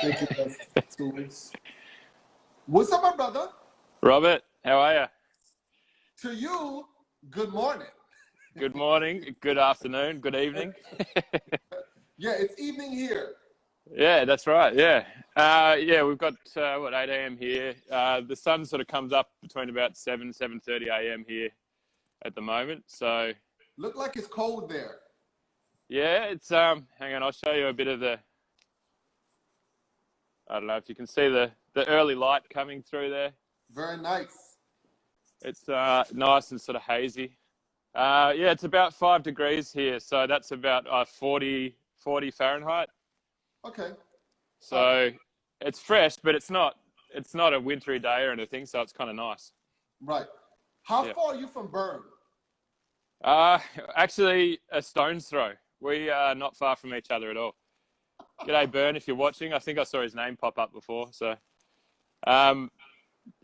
Thank you, guys. What's up, my brother? Robert, how are you? To you, good morning. Good morning, good afternoon, good evening. Yeah, it's evening here. Yeah, that's right. Yeah. We've got, 8 a.m. here. The sun sort of comes up between about 7:30 a.m. here at the moment. So, Look like it's cold there. yeah, it's, hang on, I'll show you a bit of I don't know if you can see the early light coming through there. Very nice. It's nice and sort of hazy. It's about 5 degrees here. So that's about 40 Fahrenheit. Okay. So it's fresh, but it's not a wintry day or anything. So it's kind of nice. Right. How far are you from Bern? Actually, a stone's throw. We are not far from each other at all. G'day, Bern, if you're watching. I think I saw his name pop up before. So,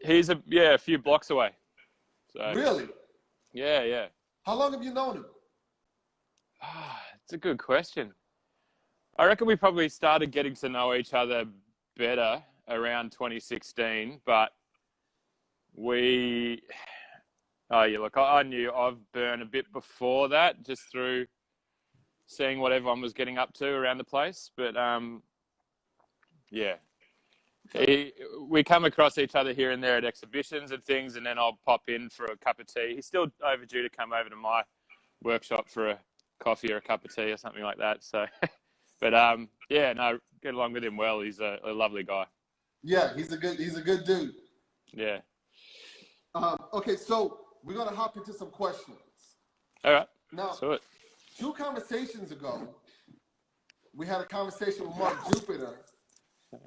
he's a few blocks away. So, Really? Yeah. How long have you known him? It's a good question. I reckon we probably started getting to know each other better around 2016, but I knew of Bern a bit before that, just through seeing what everyone was getting up to around the place. But we come across each other here and there at exhibitions and things, and then I'll pop in for a cup of tea. He's still overdue to come over to my workshop for a coffee or a cup of tea or something like that. So, but get along with him well. He's a lovely guy. Yeah, he's a good dude. Yeah. Okay, so we're gonna hop into some questions. All right. Now, do it. 2 conversations ago, we had a conversation with Mark Jupiter,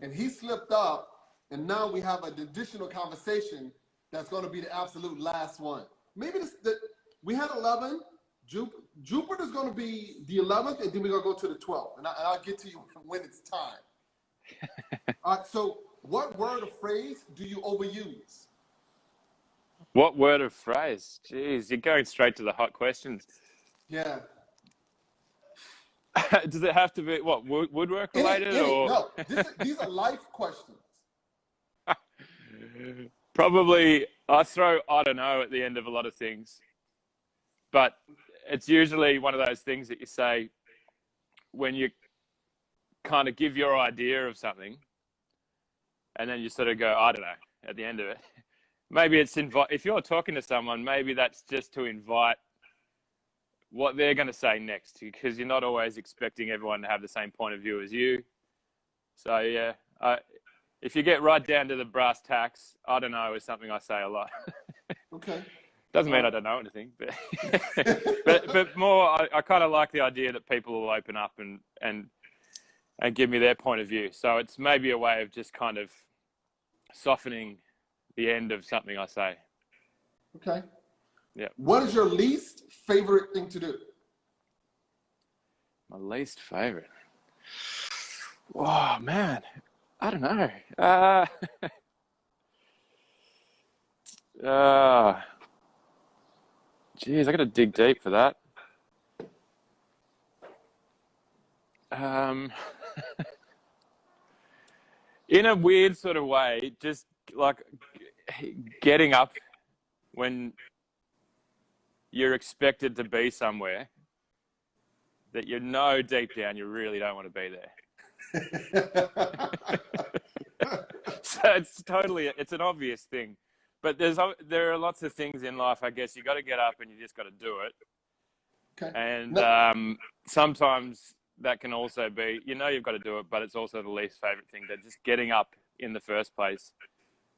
and he slipped up, and now we have an additional conversation that's going to be the absolute last one. Maybe we had 11. Jupiter's going to be the 11th, and then we're going to go to the 12th, and I'll get to you when it's time. All right, so what word or phrase do you overuse? What word or phrase? Jeez, you're going straight to the hot questions. Yeah. Does it have to be woodwork related or? No, these are life questions. Probably I throw I don't know at the end of a lot of things, but it's usually one of those things that you say when you kind of give your idea of something, and then you sort of go I don't know at the end of it. Maybe it's if you're talking to someone, maybe that's just to invite what they're going to say next, because you're not always expecting everyone to have the same point of view as you. So yeah, if you get right down to the brass tacks, I don't know is something I say a lot. Okay. Doesn't mean I don't know anything, but but more I kind of like the idea that people will open up and give me their point of view. So it's maybe a way of just kind of softening the end of something I say. Okay. Yeah. What is your least favorite thing to do? My least favorite. Oh man, I don't know. Geez, I got to dig deep for that. In a weird sort of way, just like getting up when you're expected to be somewhere that you know deep down you really don't want to be there. So it's an obvious thing, but there are lots of things in life. I guess you got to get up and you just got to do it. Okay. And sometimes that can also be, you've got to do it, but it's also the least favorite thing, that just getting up in the first place.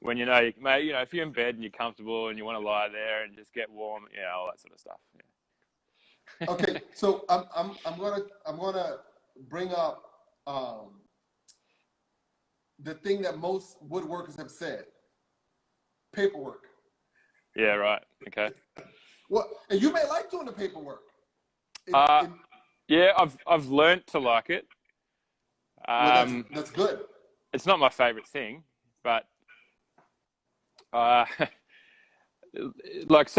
When if you're in bed and you're comfortable and you want to lie there and just get warm, all that sort of stuff. Yeah. Okay, so I'm gonna bring up the thing that most woodworkers have said: paperwork. Yeah. Right. Okay. Well, and you may like doing the paperwork. Yeah, I've learnt to like it. Well, that's good. It's not my favorite thing, but. So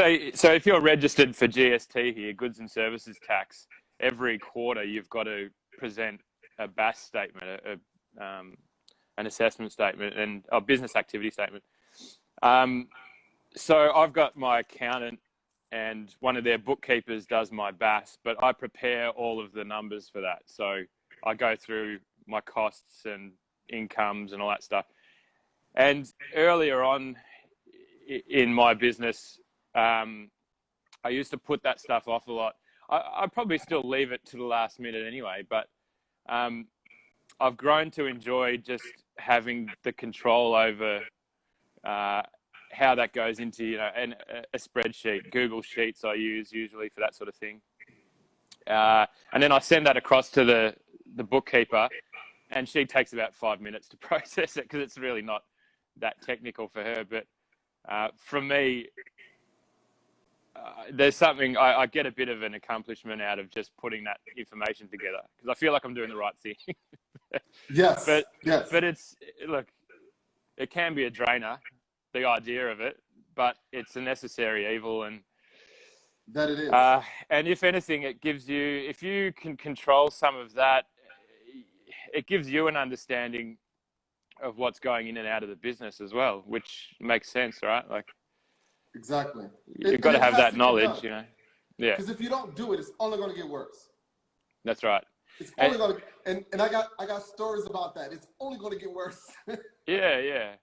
if you're registered for GST here, goods and services tax, every quarter you've got to present a BAS statement, an assessment statement and a business activity statement. So I've got my accountant and one of their bookkeepers does my BAS, but I prepare all of the numbers for that. So I go through my costs and incomes and all that stuff. And earlier on in my business, I used to put that stuff off a lot. I probably still leave it to the last minute anyway, but I've grown to enjoy just having the control over how that goes into, you know, a spreadsheet. Google Sheets I use usually for that sort of thing. And then I send that across to the bookkeeper, and she takes about 5 minutes to process it because it's really not that technical for her. But for me, there's something, I get a bit of an accomplishment out of just putting that information together because I feel like I'm doing the right thing. Yes. But it's, look, it can be a drainer, the idea of it, but it's a necessary evil. And that it is. And if anything, it gives you, if you can control some of that, it gives you an understanding of what's going in and out of the business as well, which makes sense, right? Like, exactly. You've got to have that knowledge, you know? Yeah. Because if you don't do it, it's only going to get worse. That's right. It's only going to, and I got stories about that. It's only going to get worse. Yeah.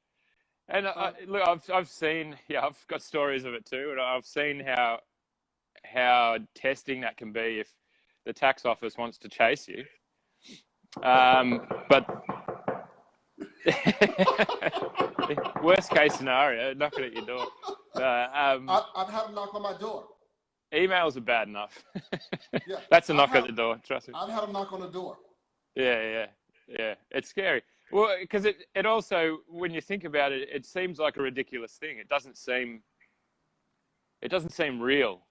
And look, I've seen, I've got stories of it too, and I've seen how testing that can be if the tax office wants to chase you. But worst case scenario, knocking at your door. I've had them knock on my door. Emails are bad enough. Yeah, That's a knock at the door, trust me. I've had them knock on the door. Yeah. It's scary. Well, because it also, when you think about it, it seems like a ridiculous thing. It doesn't seem real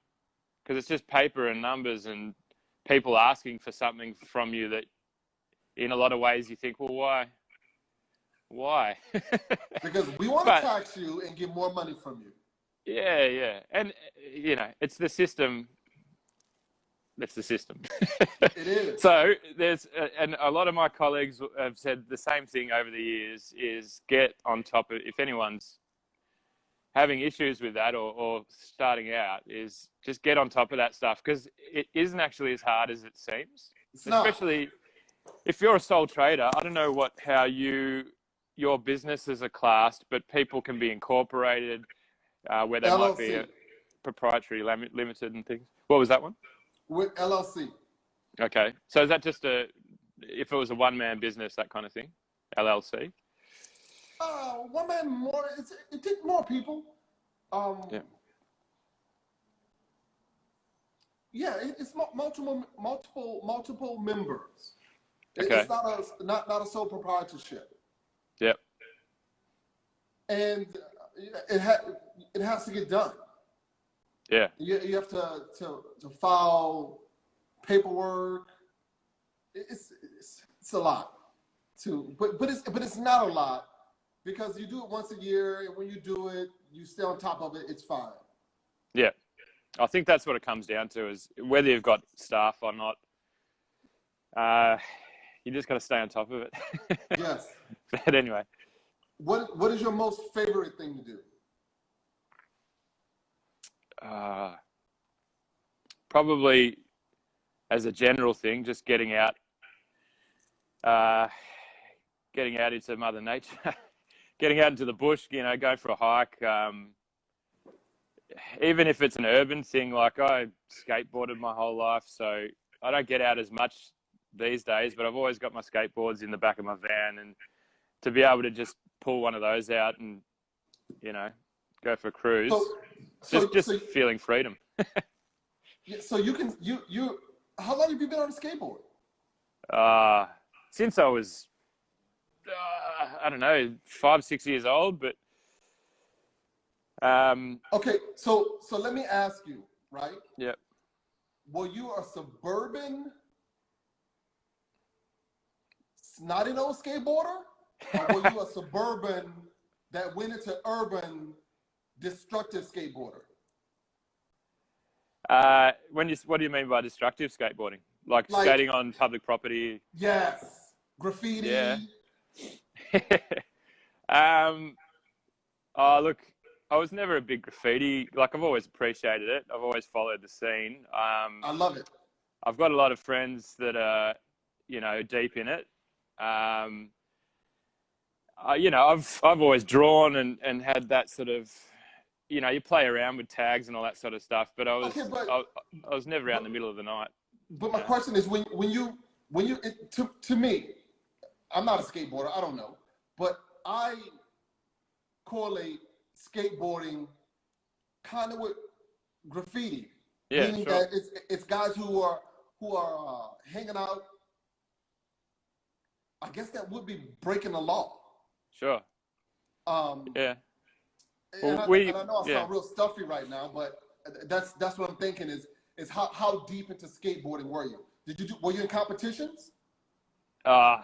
because it's just paper and numbers and people asking for something from you that in a lot of ways you think, well, why? Because we want to tax you and get more money from you. Yeah. And, you know, it's the system. That's the system. It is. So and a lot of my colleagues have said the same thing over the years, is get on top of, if anyone's having issues with that or starting out, is just get on top of that stuff because it isn't actually as hard as it seems. It's not. Especially if you're a sole trader. I don't know how your businesses are classed, but people can be incorporated where they LLC. might be a proprietary limited and things. What was that one? With LLC. Okay. So is that just if it was a one-man business, that kind of thing? LLC? One man more, it takes more people. Yeah, it's multiple members. Okay. It's not a sole proprietorship. Yep. And it has to get done. Yeah. You have to file paperwork. It's a lot but it's not a lot because you do it once a year, and when you do it, you stay on top of it. It's fine. Yeah. I think that's what it comes down to, is whether you've got staff or not. You just got to stay on top of it. Yes. But anyway. What is your most favorite thing to do? Probably as a general thing, just getting out into Mother Nature, getting out into the bush, you know, go for a hike. Even if it's an urban thing, like I skateboarded my whole life, so I don't get out as much these days, but I've always got my skateboards in the back of my van, and to be able to just pull one of those out and, you know, go for a cruise, just feeling freedom. So you how long have you been on a skateboard? Since I was, I don't know, 5-6 years old, but. Okay, so let me ask you, right? Yep. Were you a suburban, snotty-nosed skateboarder? Or were you a suburban that went into urban, destructive skateboarder? What do you mean by destructive skateboarding? Like skating on public property? Yes. Graffiti. Yeah. Oh, look, I was never a big graffiti. Like, I've always appreciated it. I've always followed the scene. I love it. I've got a lot of friends that are, deep in it. I've always drawn and had that sort of, you play around with tags and all that sort of stuff. But I was, Okay, I was never out in the middle of the night. but my question is, to me, I'm not a skateboarder. I don't know, but I correlate skateboarding kind of with graffiti, meaning sure. that it's guys who are hanging out. I guess that would be breaking the law. Sure. Yeah. And, Well, I know I sound real stuffy right now, but that's what I'm thinking is how deep into skateboarding were you? Were you in competitions? Nah,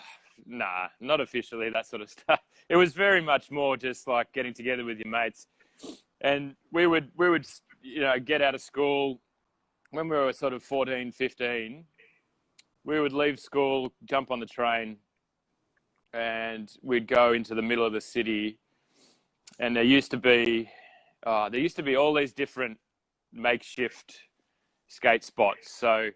not officially, that sort of stuff. It was very much more just like getting together with your mates. And we would, get out of school when we were sort of 14, 15. We would leave school, jump on the train, and we'd go into the middle of the city. And there used to be all these different makeshift skate spots. So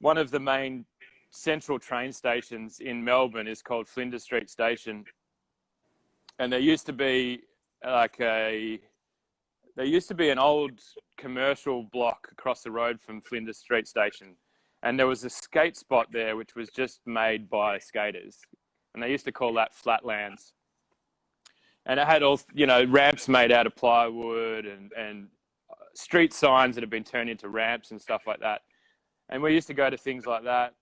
one of the main central train stations in Melbourne is called Flinders Street Station. And there used to be an old commercial block across the road from Flinders Street Station. And there was a skate spot there, which was just made by skaters. And they used to call that Flatlands. And it had all, ramps made out of plywood and street signs that had been turned into ramps and stuff like that. And we used to go to things like that.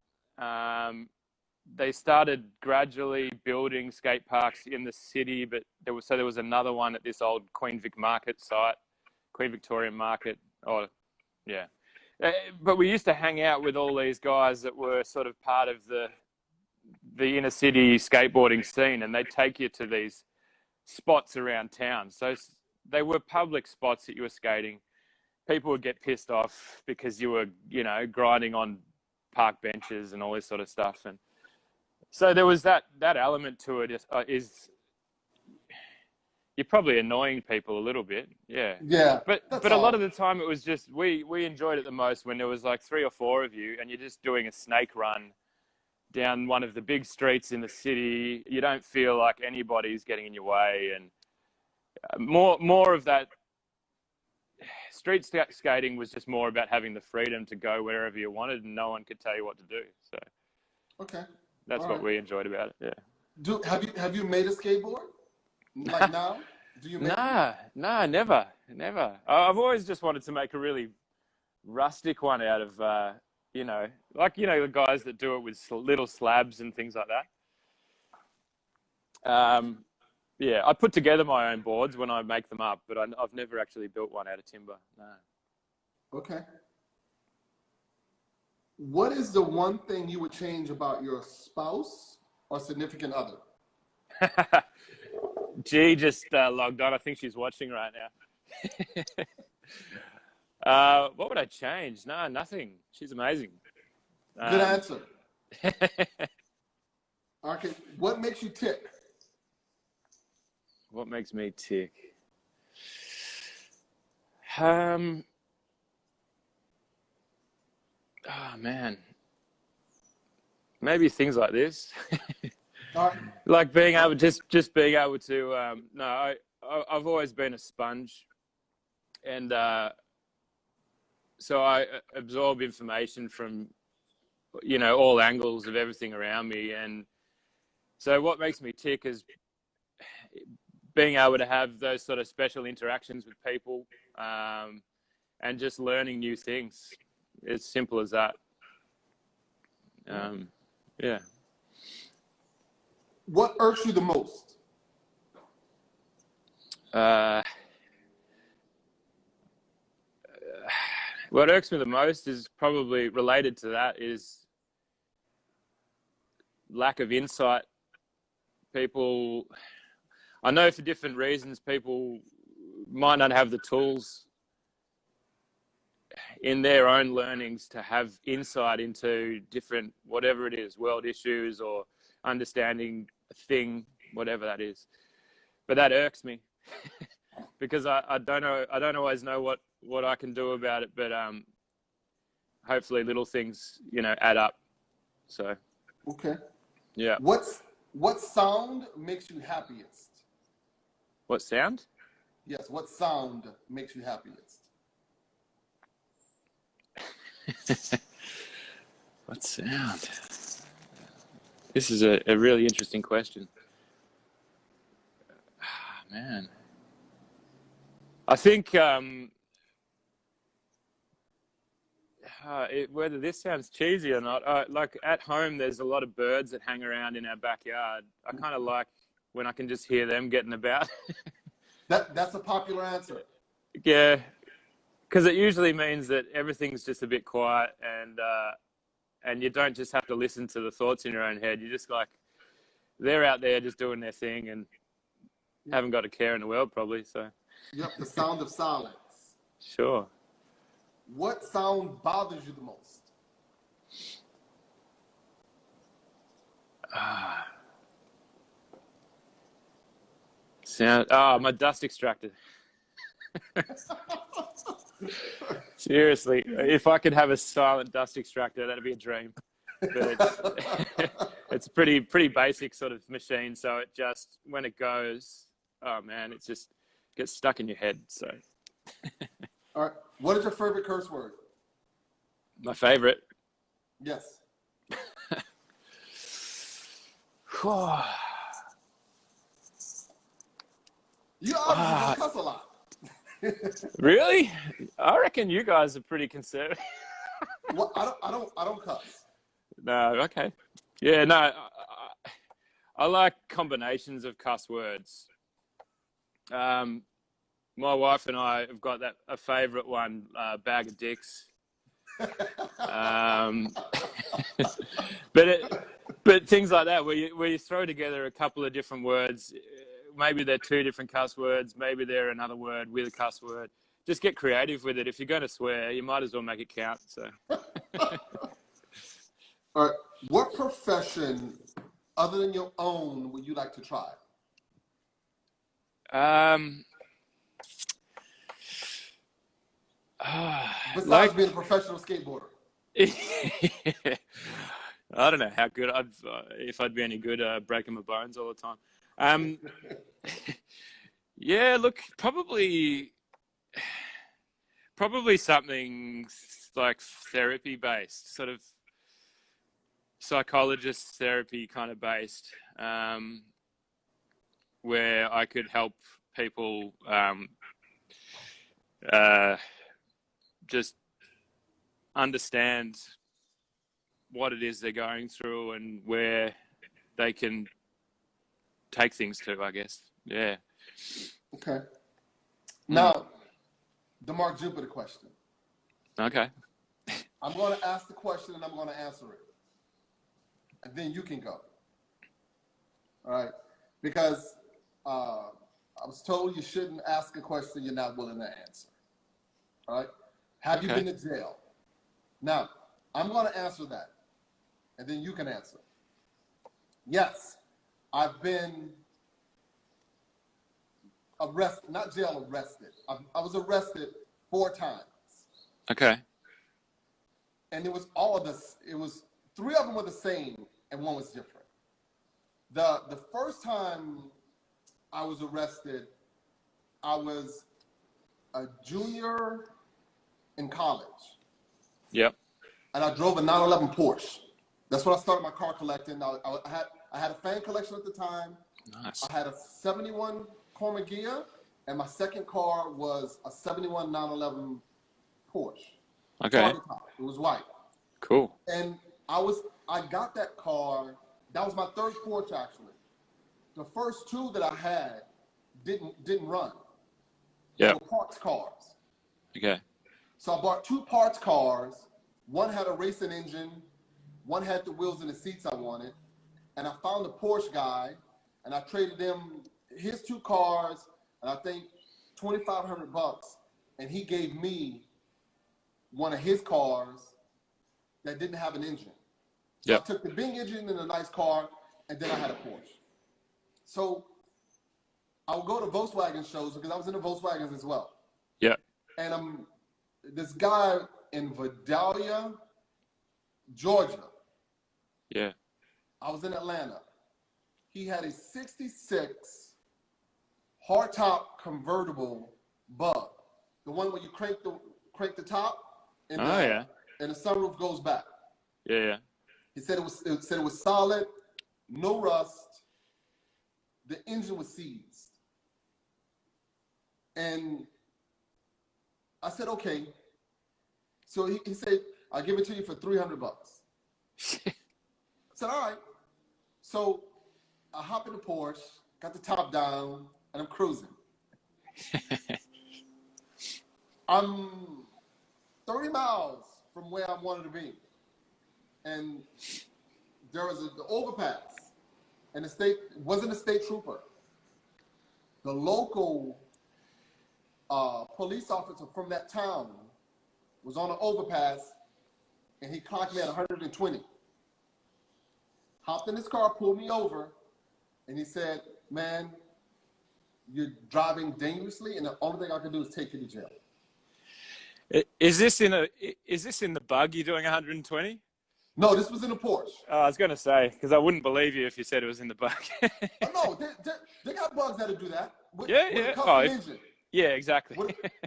They started gradually building skate parks in the city, but there was another one at this old Queen Vic Market site, Queen Victoria Market. But we used to hang out with all these guys that were sort of part of the inner city skateboarding scene, and they'd take you to these spots around town. So they were public spots that you were skating. People would get pissed off because you were, grinding on park benches and all this sort of stuff. And so there was that element to it is you're probably annoying people a little bit. Yeah. Yeah. But a lot of the time it was just, we enjoyed it the most when there was like 3 or 4 of you and you're just doing a snake run down one of the big streets in the city. You don't feel like anybody's getting in your way, and more of that. Street skating was just more about having the freedom to go wherever you wanted, and no one could tell you what to do. So, okay, that's what we enjoyed about it. Yeah. Have you made a skateboard like now? Do you? Nah, never. I've always just wanted to make a really rustic one out of, the guys that do it with little slabs and things like that. I put together my own boards when I make them up, but I've never actually built one out of timber. No. Okay. What is the one thing you would change about your spouse or significant other? G just logged on. I think she's watching right now. What would I change? No, nothing. She's amazing. Good answer. Okay. What makes you tick? What makes me tick? Oh man, maybe things like this. Like being able, just being able to. I've always been a sponge, and so I absorb information from, all angles of everything around me, and so what makes me tick is being able to have those sort of special interactions with people, and just learning new things. It's simple as that. Yeah. What irks you the most? What irks me the most is probably related to that is lack of insight. People, I know for different reasons, people might not have the tools in their own learnings to have insight into different, whatever it is, world issues or understanding a thing. whatever that is. But that irks me because I don't always know what I can do about it. But hopefully little things, add up. So. Okay. Yeah. What sound makes you happiest? What sound? Yes. What sound makes you happiest? What sound? This is a really interesting question. Man. I think whether this sounds cheesy or not, like at home, there's a lot of birds that hang around in our backyard. I kind of like when I can just hear them getting about. That's a popular answer. Yeah, because it usually means that everything's just a bit quiet, and you don't just have to listen to the thoughts in your own head. You just they're out there just doing their thing and haven't got a care in the world probably. So. Yep, the sound of silence. Sure. What sound bothers you the most? Sound. My dust extractor. Seriously, if I could have a silent dust extractor, that'd be a dream. But it's pretty basic sort of machine. So it just, when it goes, oh man, it just gets stuck in your head. So. All right. What is your favorite curse word? My favorite. Yes. You obviously cuss a lot. Really? I reckon you guys are pretty conservative. Well, I don't cuss. No, okay. Yeah, no. I like combinations of cuss words. My wife and I have got a favorite one, bag of dicks. But things like that, where you throw together a couple of different words, maybe they're two different cuss words, maybe they're another word with a cuss word. Just get creative with it. If you're going to swear, you might as well make it count. So. All right. What profession, other than your own, would you like to try? Besides being a professional skateboarder. I don't know how good if I'd be any good breaking my bones all the time. Yeah, look, probably something like therapy based, sort of psychologist therapy kind of based, where I could help people just understand what it is they're going through and where they can take things to, I guess. Yeah. Okay. Now, the Mark Jupiter question. Okay. I'm going to ask the question and I'm going to answer it. And then you can go. All right? Because I was told you shouldn't ask a question you're not willing to answer. All right? Have you been to jail? Now, I'm going to answer that. And then you can answer. Yes, I've been arrested, not jail, arrested. I was arrested 4 times. Okay. And it was all of this, it was 3 of them were the same and 1 was different. The first time I was arrested, I was a junior in college. Yep. And I drove a 911 Porsche. That's when I started my car collecting. I had a fan collection at the time. Nice. I had a 71 Corma Ghia, and my second car was a 71 911 Porsche. Okay. It was white. Cool. And I got that car. That was my 3rd Porsche, actually. The first 2 that I had didn't run. Yeah. They were parts cars. Okay. So I bought 2 parts cars. One had a racing engine. One had the wheels and the seats I wanted. And I found a Porsche guy, and I traded him his 2 cars, and I think $2,500. And he gave me one of his cars that didn't have an engine. So I took the big engine in a nice car, and then I had a Porsche. So I would go to Volkswagen shows because I was into Volkswagens as well. Yeah. And this guy in Vidalia, Georgia. Yeah. I was in Atlanta. He had a 66 hardtop convertible Bug. The one where you crank the top and, and the sunroof goes back. Yeah. He said it was solid, no rust. The engine was seized. And I said, okay. So he said, I'll give it to you for $300. I said, all right. So I hop in the Porsche, got the top down, and I'm cruising. I'm 30 miles from where I wanted to be. And there was the overpass. And it wasn't a state trooper. The local police officer from that town was on the overpass, and he clocked me at 120. Hopped in his car, pulled me over, and he said, man, you're driving dangerously, and the only thing I can do is take you to jail. Is this in the Bug you're doing 120? No, this was in a Porsche. I was going to say, because I wouldn't believe you if you said it was in the Bug. No, they got Bugs that'll do that. With a custom engine. Yeah, exactly.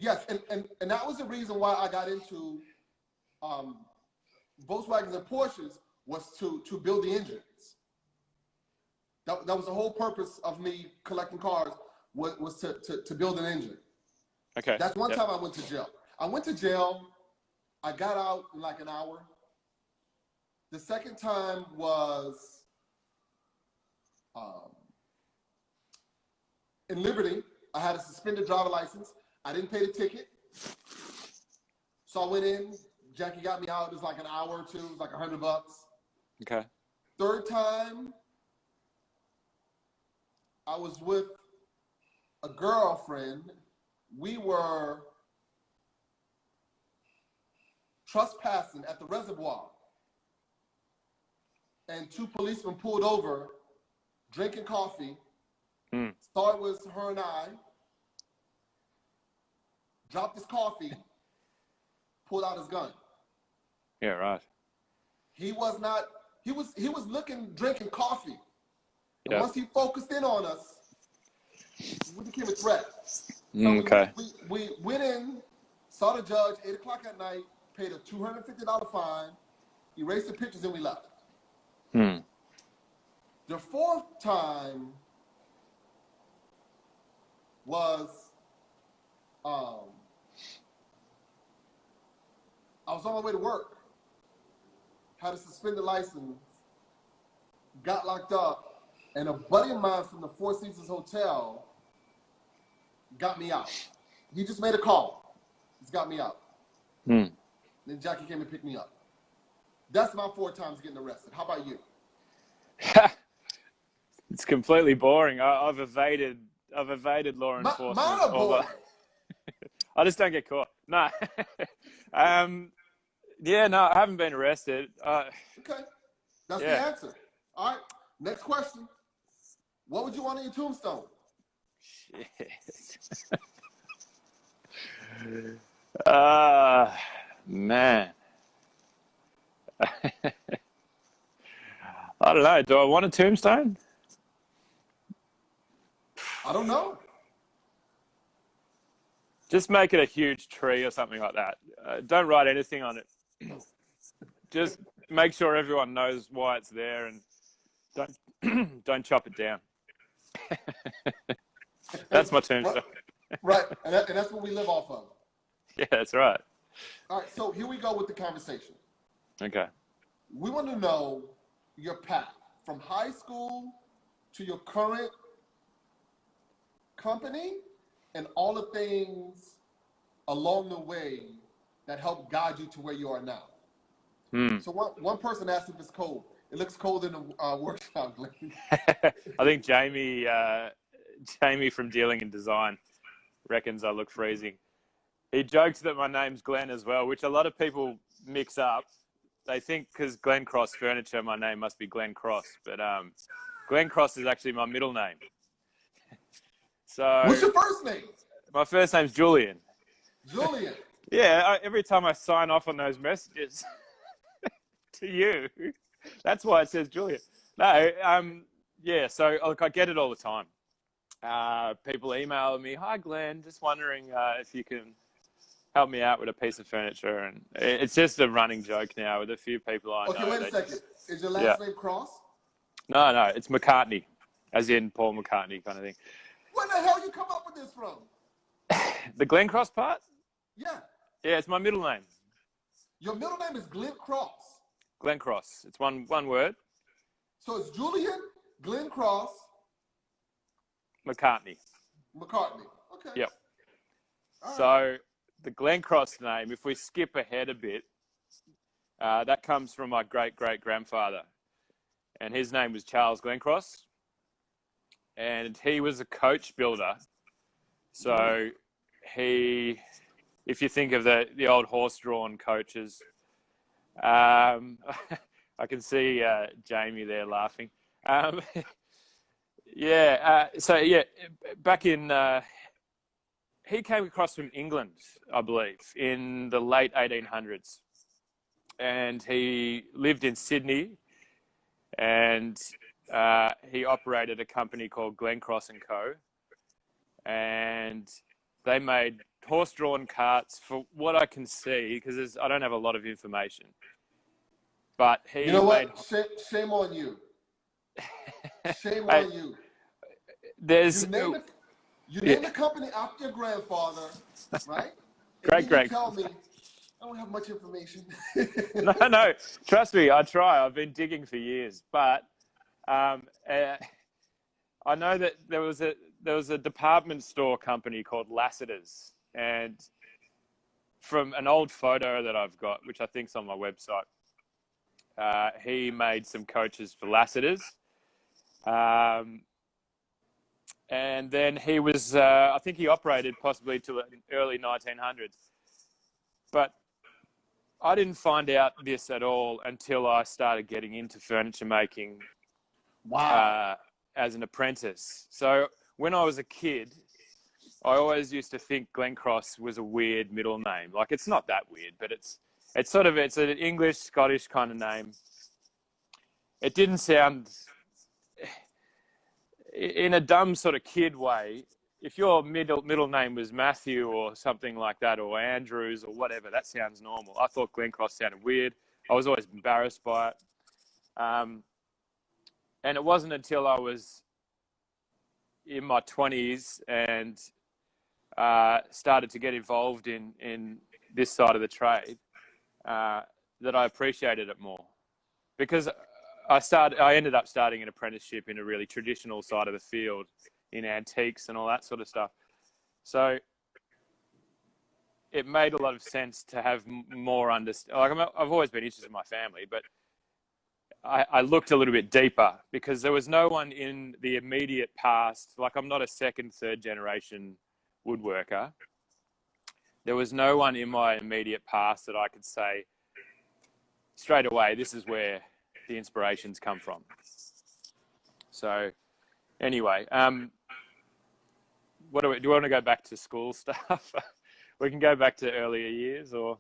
Yes, and that was the reason why I got into Volkswagens and Porsches, was to build the engines. That was the whole purpose of me collecting cars, was to build an engine. Okay. That's one time I went to jail. I went to jail. I got out in like an hour. The second time was in Liberty. I had a suspended driver license. I didn't pay the ticket. So I went in. Jackie got me out. It was like an hour or two. It was like $100. Okay. Third time, I was with a girlfriend. We were trespassing at the reservoir. And two policemen pulled over, drinking coffee. Thought it was her and I. Dropped his coffee, pulled out his gun. Yeah, right. He was looking, drinking coffee. And Yeah. once he focused in on us, we became a threat. Okay. We went in, saw the judge, 8 o'clock at night, paid a $250 fine, erased the pictures, and we left. The fourth time was, I was on my way to work, had a suspended license, got locked up, and a buddy of mine from the Four Seasons Hotel got me out. He just made a call. He's got me out. Then Jackie came and picked me up. That's my 4 times getting arrested. How about you? It's completely boring. I've evaded law enforcement. Mine are boring. I just don't get caught. No. Yeah, no, I haven't been arrested. Okay. That's the answer. All right. Next question. What would you want on your tombstone? Shit. Man. I don't know. Do I want a tombstone? I don't know. Just make it a huge tree or something like that. Don't write anything on it. Just make sure everyone knows why it's there, and don't chop it down. That's my tombstone. Right, and that's what we live off of. Yeah, that's right. All right, so here we go with the conversation. Okay. We want to know your path from high school to your current company and all the things along the way that help guide you to where you are now. So one person asked if it's cold. It looks cold in the workshop, Glenn. I think Jamie from Dealing in Design reckons I look freezing. He jokes that my name's Glenn as well, which a lot of people mix up. They think because Glencross Furniture, my name must be Glencross, but Glencross is actually my middle name. So What's your first name? my first name's Julian. Julian. Yeah, every time I sign off on those messages to you, that's why it says Julian. No, yeah, so look, I get it all the time. People email me, "Hi Glenn, just wondering if you can help me out with a piece of furniture," and it's just a running joke now with a few people I know. Okay, wait a second. Is your last name Cross? No, it's McCartney, as in Paul McCartney kind of thing. Where the hell you come up with this from? The Glencross part? Yeah. Yeah, it's my middle name. Your middle name is Glencross. Glencross. It's one word. So it's Julian, Glencross, McCartney. McCartney. Okay. Yep. All So right. the Glencross name, if we skip ahead a bit, that comes from my great-great-grandfather. And his name was Charles Glencross. And he was a coach builder. So he, if you think of the old horse-drawn coaches, I can see Jamie there laughing. Back in, he came across from England, I believe, in the late 1800s. And he lived in Sydney, and he operated a company called Glencross & Co. And they made horse-drawn carts, for what I can see, because I don't have a lot of information. But he You know made... what? Shame on you. Shame on you. There's... You named the company after your grandfather, right? Great. You tell me, I don't have much information. No. Trust me, I try. I've been digging for years. But I know that there was a department store company called Lassiter's. And from an old photo that I've got, which I think's on my website, he made some coaches for Lassiter's. And then he was, I think he operated possibly till the early 1900s. But I didn't find out this at all until I started getting into furniture making. Wow. As an apprentice. So when I was a kid, I always used to think Glencross was a weird middle name. Like, it's not that weird, but it's an English, Scottish kind of name. It didn't sound, in a dumb sort of kid way, if your middle name was Matthew or something like that, or Andrews or whatever, that sounds normal. I thought Glencross sounded weird. I was always embarrassed by it. And it wasn't until I was in my 20s and started to get involved in this side of the trade that I appreciated it more. Because I ended up starting an apprenticeship in a really traditional side of the field, in antiques and all that sort of stuff. So it made a lot of sense to have more understanding. Like, I've always been interested in my family, but I looked a little bit deeper because there was no one in the immediate past. Like, I'm not a second, third generation woodworker. There was no one in my immediate past that I could say straight away, this is where the inspirations come from. So anyway, do you want to go back to school stuff? We can go back to earlier years, or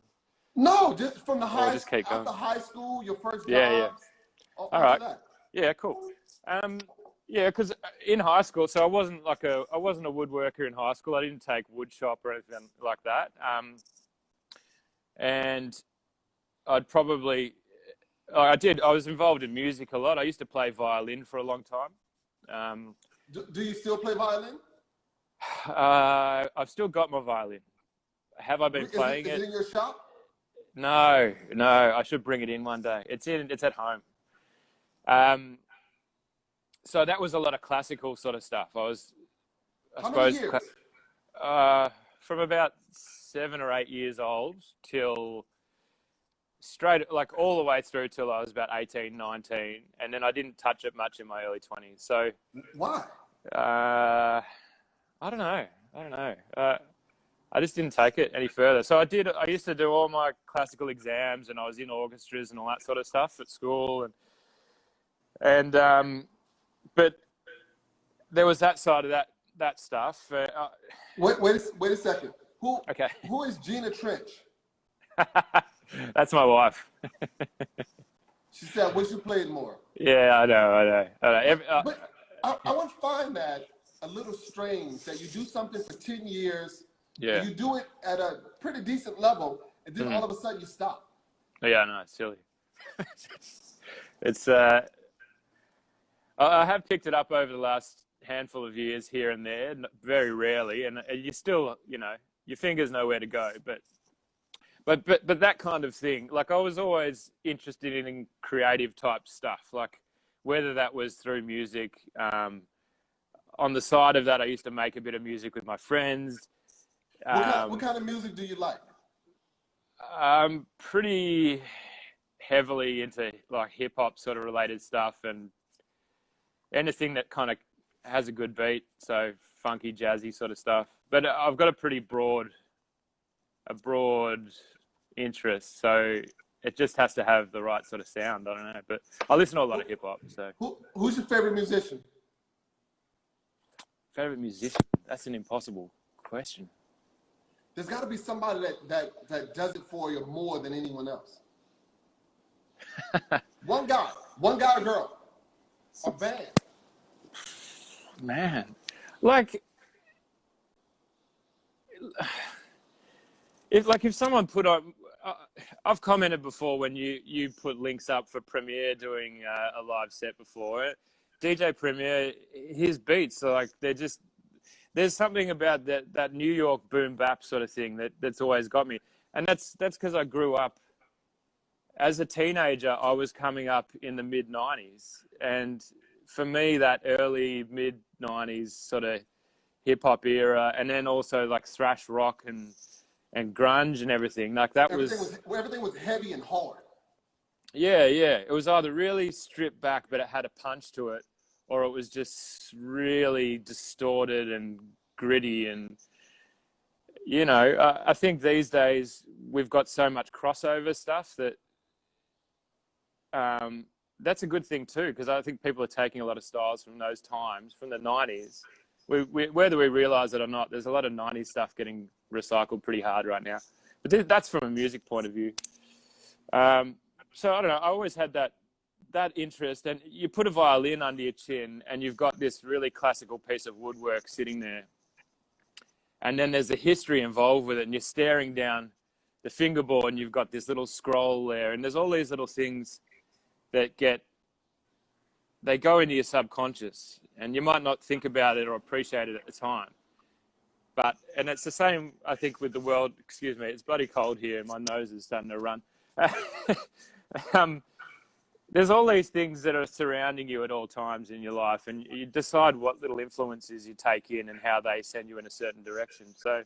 no, just from the just keep going. after high school, your first Yeah. jobs. All right. That. Yeah, cool. Yeah, because in high school, so I wasn't a woodworker in high school. I didn't take wood shop or anything like that. And I was involved in music a lot. I used to play violin for a long time. Do you still play violin? I've still got my violin. Have I been playing it? Is it in your shop? No. I should bring it in one day. It's at home. So that was a lot of classical sort of stuff. How many years? From about 7 or 8 years old till all the way through till I was about 18, 19. And then I didn't touch it much in my early 20s. So why? I don't know. I just didn't take it any further. So I used to do all my classical exams, and I was in orchestras and all that sort of stuff at school. And but there was that side of that stuff. Wait a second. Okay. Who is Gina Trench? That's my wife. She said, "Wish you played more." Yeah, I know. But I would find that a little strange that you do something for 10 years Yeah. and you do it at a pretty decent level, and then all of a sudden you stop. Yeah, no, it's silly. It's I have picked it up over the last handful of years here and there, very rarely, and you still, your fingers know where to go, but that kind of thing, like I was always interested in creative type stuff, like whether that was through music. On the side of that, I used to make a bit of music with my friends. What kind of music do you like? I'm pretty heavily into like hip hop sort of related stuff and anything that kind of has a good beat. So funky, jazzy sort of stuff. But I've got a pretty broad interest. So it just has to have the right sort of sound. I don't know, but I listen to a lot of hip hop. So who's your favorite musician? Favorite musician? That's an impossible question. There's got to be somebody that does it for you more than anyone else. One guy or girl, a band. Man, like if someone put on, I've commented before when you put links up for Premier doing a live set before. DJ Premier, his beats are like there's something about that New York boom bap sort of thing that's always got me, and that's because I grew up as a teenager. I was coming up in the mid '90s, and for me that early mid '90s sort of hip hop era, and then also like thrash rock and grunge and everything like that everything was heavy and hard. Yeah, it was either really stripped back but it had a punch to it, or it was just really distorted and gritty. And I think these days we've got so much crossover stuff that that's a good thing too, because I think people are taking a lot of styles from those times, from the 90s. Whether we realize it or not, there's a lot of 90s stuff getting recycled pretty hard right now. But that's from a music point of view. So I don't know, I always had that interest, and you put a violin under your chin and you've got this really classical piece of woodwork sitting there. And then there's a history involved with it, and you're staring down the fingerboard and you've got this little scroll there, and there's all these little things that they go into your subconscious, and you might not think about it or appreciate it at the time. And it's the same, I think, with the world. Excuse me, it's bloody cold here. My nose is starting to run. There's all these things that are surrounding you at all times in your life, and you decide what little influences you take in and how they send you in a certain direction. So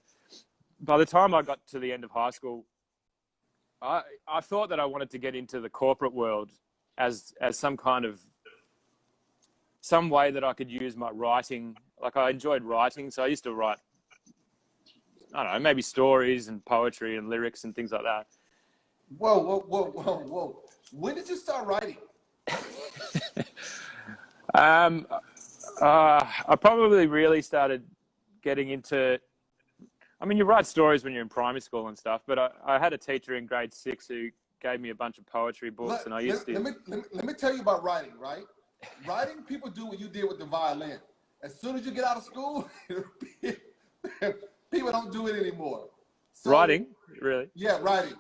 by the time I got to the end of high school, I thought that I wanted to get into the corporate world as some way that I could use my writing. Like, I enjoyed writing, so I used to write, I don't know, maybe stories and poetry and lyrics and things like that. Whoa. When did you start writing? I probably really started getting into, I mean, you write stories when you're in primary school and stuff, but I had a teacher in grade 6 who gave me a bunch of poetry books, and I used to... Let me tell you about writing, right? Writing, people do what you did with the violin. As soon as you get out of school, people don't do it anymore. So, writing? Really? Yeah, writing.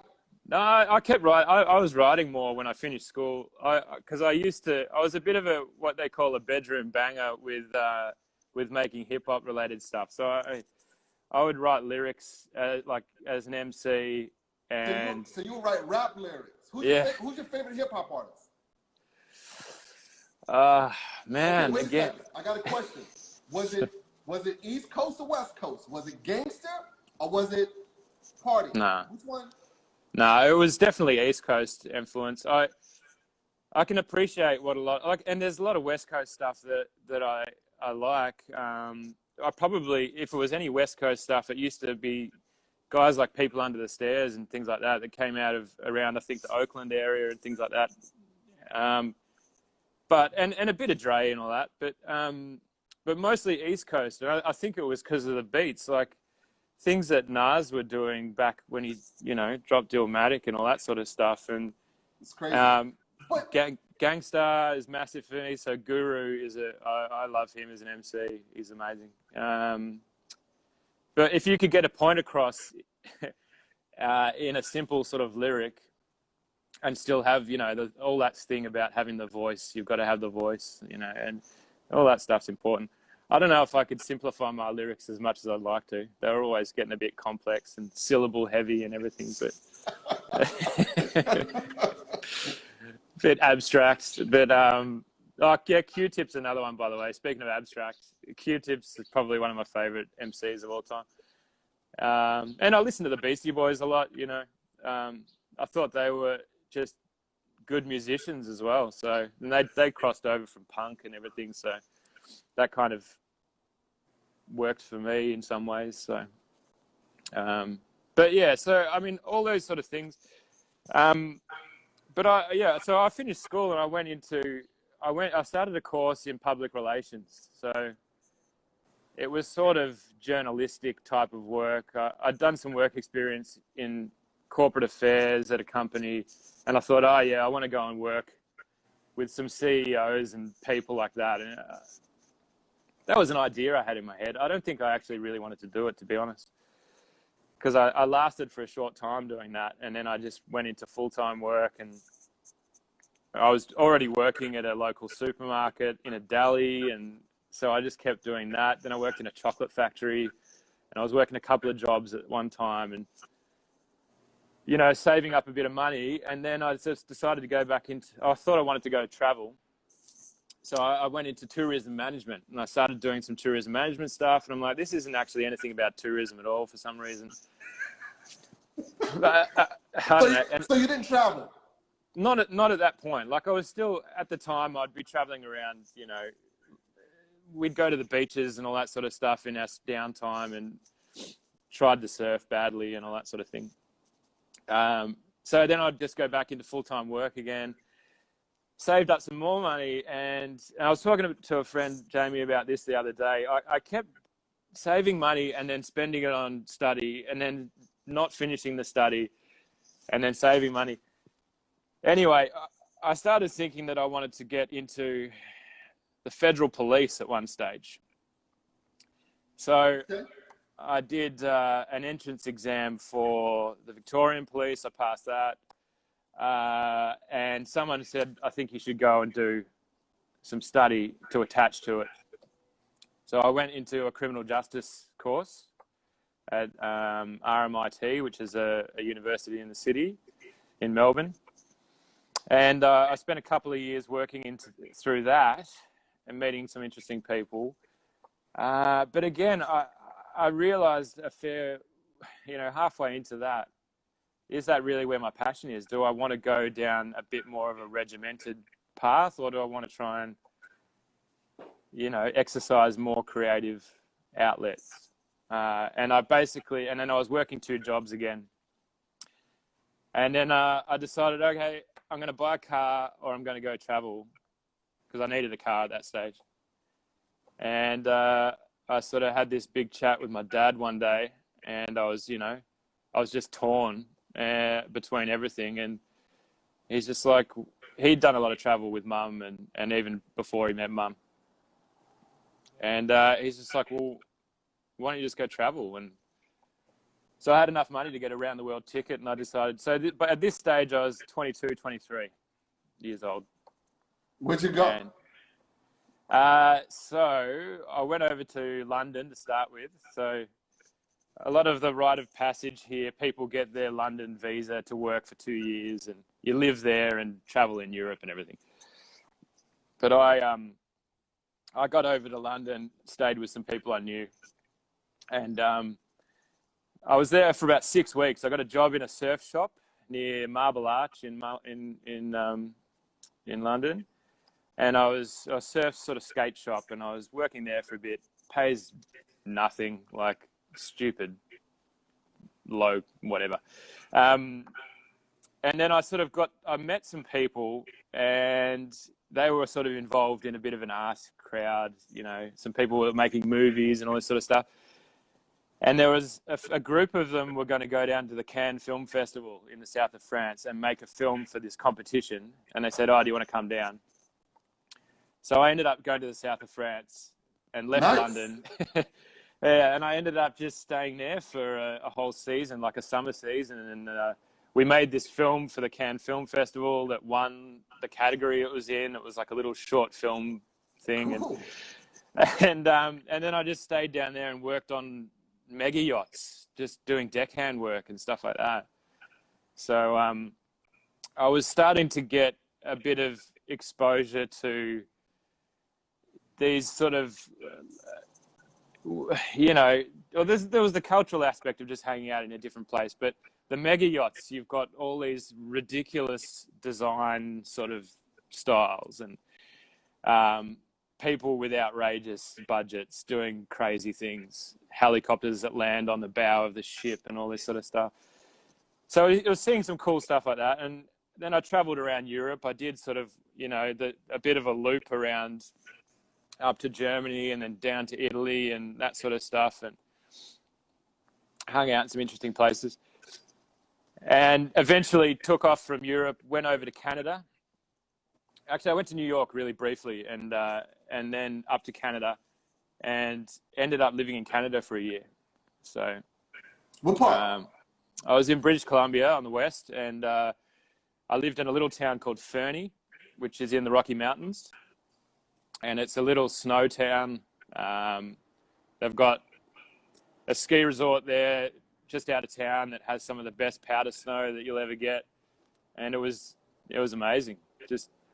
No, I kept writing. I was writing more when I finished school. Because I was a bit of what they call a bedroom banger with making hip hop related stuff. So I would write lyrics like as an MC, and so you write rap lyrics. Who's your favorite hip hop artist? Man, okay, again, I got a question. Was it East Coast or West Coast? Was it gangster or was it party? Nah. Which one? No, it was definitely East Coast influence. I can appreciate what a lot like, and there's a lot of West Coast stuff that I like. I probably, if it was any West Coast stuff, it used to be guys like People Under the Stairs and things like that came out of around, I think, the Oakland area and things like that. but and a bit of Dre and all that, but mostly East Coast. And I think it was because of the beats, like things that Nas were doing back when he, dropped Illmatic and all that sort of stuff. And It's crazy. Gangstar is massive for me. So Guru is I love him as an MC. He's amazing. But if you could get a point across in a simple sort of lyric and still have, all that thing about having the voice, you've got to have the voice, and all that stuff's important. I don't know if I could simplify my lyrics as much as I'd like to. They're always getting a bit complex and syllable heavy and everything, but a bit abstract. But Q-Tip's another one, by the way. Speaking of abstract, Q-Tip's is probably one of my favorite MCs of all time. And I listen to the Beastie Boys a lot. I thought they were just good musicians as well. So and they crossed over from punk and everything. So that kind of worked for me in some ways. So, but yeah, so I mean, all those sort of things. So I finished school and I started a course in public relations. So it was sort of journalistic type of work. I'd done some work experience in corporate affairs at a company, and I thought, I want to go and work with some CEOs and people like that. And that was an idea I had in my head. I don't think I actually really wanted to do it, to be honest, because I lasted for a short time doing that, and then I just went into full-time work, and I was already working at a local supermarket in a deli, and so I just kept doing that. Then I worked in a chocolate factory, and I was working a couple of jobs at one time, and saving up a bit of money. And then I just decided to go back into, I thought I wanted to go travel. So I went into tourism management, and I started doing some tourism management stuff. And I'm like, this isn't actually anything about tourism at all for some reason. But, I don't know. So you didn't travel? Not at that point. Like I was still, at the time, I'd be traveling around, we'd go to the beaches and all that sort of stuff in our downtime, and tried to surf badly and all that sort of thing. So then I'd just go back into full-time work again, saved up some more money. And I was talking to a friend, Jamie, about this the other day. I kept saving money and then spending it on study, and then not finishing the study, and then saving money. Anyway, I started thinking that I wanted to get into the federal police at one stage. So I did an entrance exam for the Victorian police. I passed that. And someone said, I think you should go and do some study to attach to it. So I went into a criminal justice course at RMIT, which is a university in the city in Melbourne. And I spent a couple of years working through that and meeting some interesting people. But again, I realized halfway into that, is that really where my passion is? Do I want to go down a bit more of a regimented path, or do I want to try and, exercise more creative outlets? And then I was working 2 jobs again. And then I decided, okay, I'm going to buy a car or I'm going to go travel, because I needed a car at that stage. And I sort of had this big chat with my dad one day, and I was just torn between everything. And he's just like, he'd done a lot of travel with mum and even before he met mum. And he's just like, well, why don't you just go travel? And so I had enough money to get a round the world ticket, and I decided, but at this stage I was 22, 23 years old. Where'd you go? And, so I went over to London to start with. So a lot of the rite of passage here, people get their London visa to work for 2 years, and you live there and travel in Europe and everything. But I got over to London, stayed with some people I knew, and I was there for about 6 weeks. I got a job in a surf shop near Marble Arch in London. And I surf sort of skate shop, and I was working there for a bit. Pays nothing, like stupid, low, whatever. and then I met some people, and they were sort of involved in a bit of an art crowd, you know, some people were making movies and all this sort of stuff. And there was a group of them were going to go down to the Cannes Film Festival in the south of France and make a film for this competition. And they said, "Oh, do you want to come down?" So I ended up going to the south of France and left London. Yeah, and I ended up just staying there for a whole season, like a summer season. And we made this film for the Cannes Film Festival that won the category it was in. It was like a little short film thing. Cool. And then I just stayed down there and worked on mega yachts, just doing deckhand work and stuff like that. So I was starting to get a bit of exposure to these sort of, you know, there was the cultural aspect of just hanging out in a different place, but the mega yachts, you've got all these ridiculous design sort of styles and people with outrageous budgets doing crazy things, helicopters that land on the bow of the ship and all this sort of stuff. So I was seeing some cool stuff like that. And then I traveled around Europe. I did sort of, you know, a bit of a loop around up to Germany and then down to Italy and that sort of stuff, and hung out in some interesting places. And eventually took off from Europe, went over to Canada. Actually, I went to New York really briefly, and then up to Canada, and ended up living in Canada for a year. So, What part? I was in British Columbia on the west, and I lived in a little town called Fernie, which is in the Rocky Mountains, and it's a little snow town. They've got a ski resort there just out of town that has some of the best powder snow that you'll ever get, and it was amazing.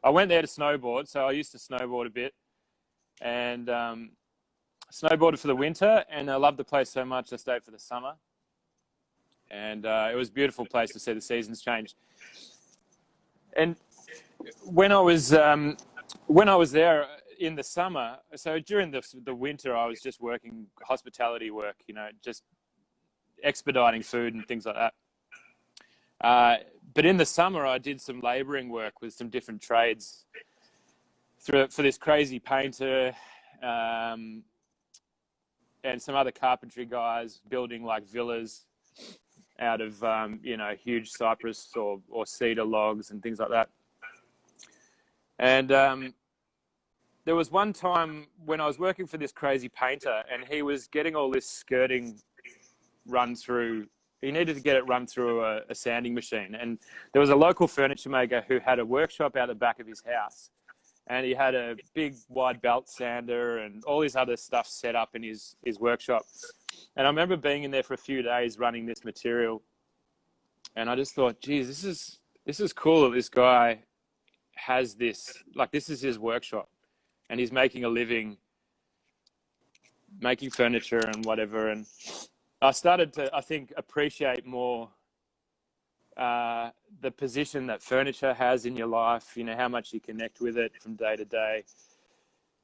I went there to snowboard, so I used to snowboard a bit, and snowboarded for the winter, and I loved the place so much I stayed for the summer. And it was a beautiful place to see the seasons change. And when I was there in the summer, so during the winter, I was just working hospitality work, you know, just expediting food and things like that. But in the summer, I did some labouring work with some different trades for this crazy painter and some other carpentry guys building like villas out of, you know, huge cypress or cedar logs and things like that. And there was one time when I was working for this crazy painter, and he was getting all this skirting run through. He needed to get it run through a sanding machine. And there was a local furniture maker who had a workshop out the back of his house. And he had a big wide belt sander and all his other stuff set up in his workshop. And I remember being in there for a few days running this material. And I just thought, geez, this is cool that this guy has this, like, this is his workshop. And he's making a living making furniture and whatever. And I started to, I think, appreciate more the position that furniture has in your life, you know, how much you connect with it from day to day.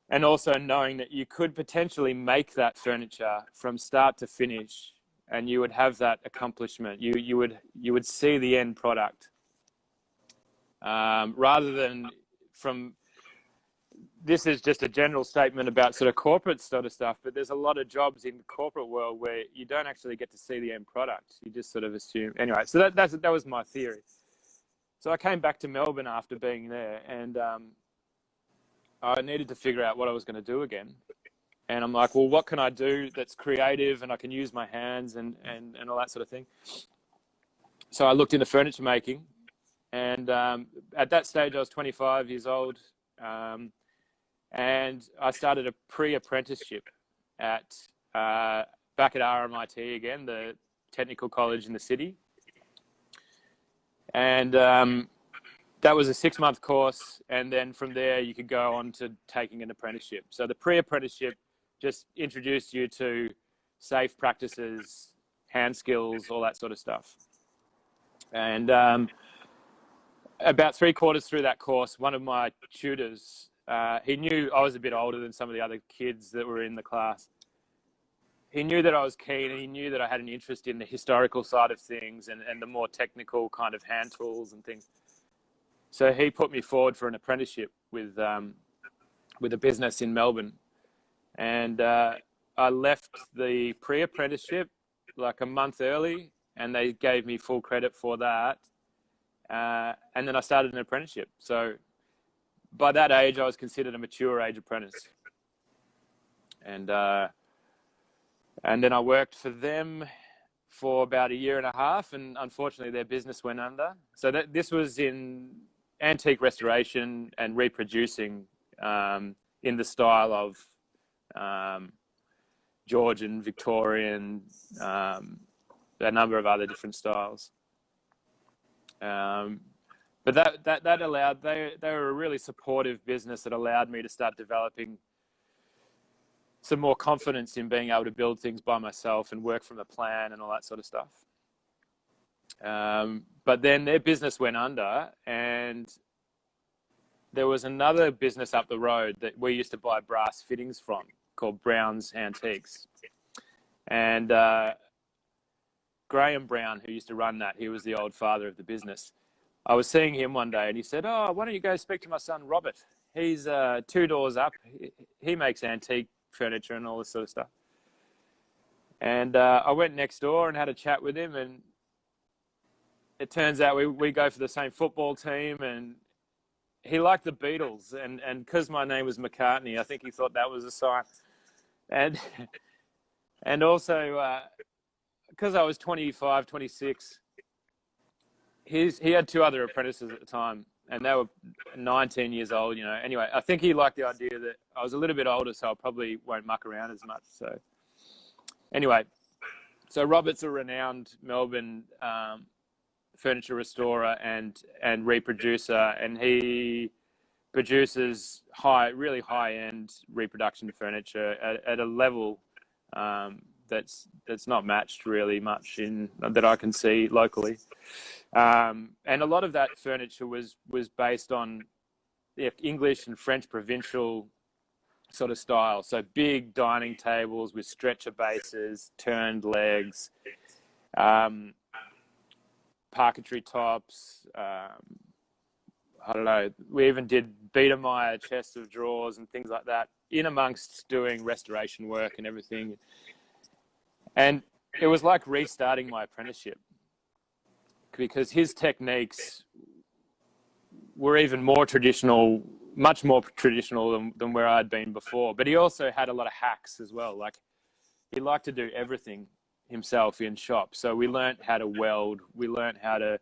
And also knowing that you could potentially make that furniture from start to finish, and you would have that accomplishment. You would see the end product, rather than from. This is just a general statement about sort of corporate sort of stuff, but there's a lot of jobs in the corporate world where you don't actually get to see the end product. You just sort of assume. Anyway, so that was my theory. So I came back to Melbourne after being there, and I needed to figure out what I was going to do again. And I'm like, well, what can I do that's creative and I can use my hands and all that sort of thing? So I looked into furniture making, and at that stage I was 25 years old. And I started a pre-apprenticeship at back at RMIT again, the technical college in the city. And that was a 6-month course. And then from there, you could go on to taking an apprenticeship. So the pre-apprenticeship just introduced you to safe practices, hand skills, all that sort of stuff. And about 3/4 through that course, one of my tutors, he knew I was a bit older than some of the other kids that were in the class. he knew that I was keen, and he knew that I had an interest in the historical side of things and the more technical kind of hand tools and things. So he put me forward for an apprenticeship with a business in Melbourne. And I left the pre-apprenticeship like a month early, and they gave me full credit for that. And then I started an apprenticeship. So by that age, I was considered a mature age apprentice. And then I worked for them for about a year and a half, and unfortunately their business went under. So this was in antique restoration and reproducing in the style of Georgian, Victorian, a number of other different styles. But that allowed, they were a really supportive business that allowed me to start developing some more confidence in being able to build things by myself and work from the plan and all that sort of stuff. But then their business went under, and there was another business up the road that we used to buy brass fittings from called Brown's Antiques. And Graham Brown, who used to run that, he was the old father of the business. I was seeing him one day and he said, "Oh, why don't you go speak to my son, Robert? He's 2 doors up. He makes antique furniture and all this sort of stuff." And I went next door and had a chat with him, and it turns out we go for the same football team, and he liked the Beatles, and because my name was McCartney, I think he thought that was a sign. And also because I was 25, 26, he had 2 other apprentices at the time, and they were 19 years old, you know. Anyway, I think he liked the idea that I was a little bit older, so I probably won't muck around as much. So anyway, so Robert's a renowned Melbourne furniture restorer and reproducer, and he produces really high-end reproduction furniture at a level that's not matched really much that I can see locally. And a lot of that furniture was based on English and French provincial sort of style. So big dining tables with stretcher bases, turned legs, parquetry tops. I don't know. We even did Biedermeier chests of drawers and things like that, in amongst doing restoration work and everything. And it was like restarting my apprenticeship, because his techniques were even more traditional, much more traditional than where I'd been before. But he also had a lot of hacks as well. Like, he liked to do everything himself in shop. So we learned how to weld, we learned how to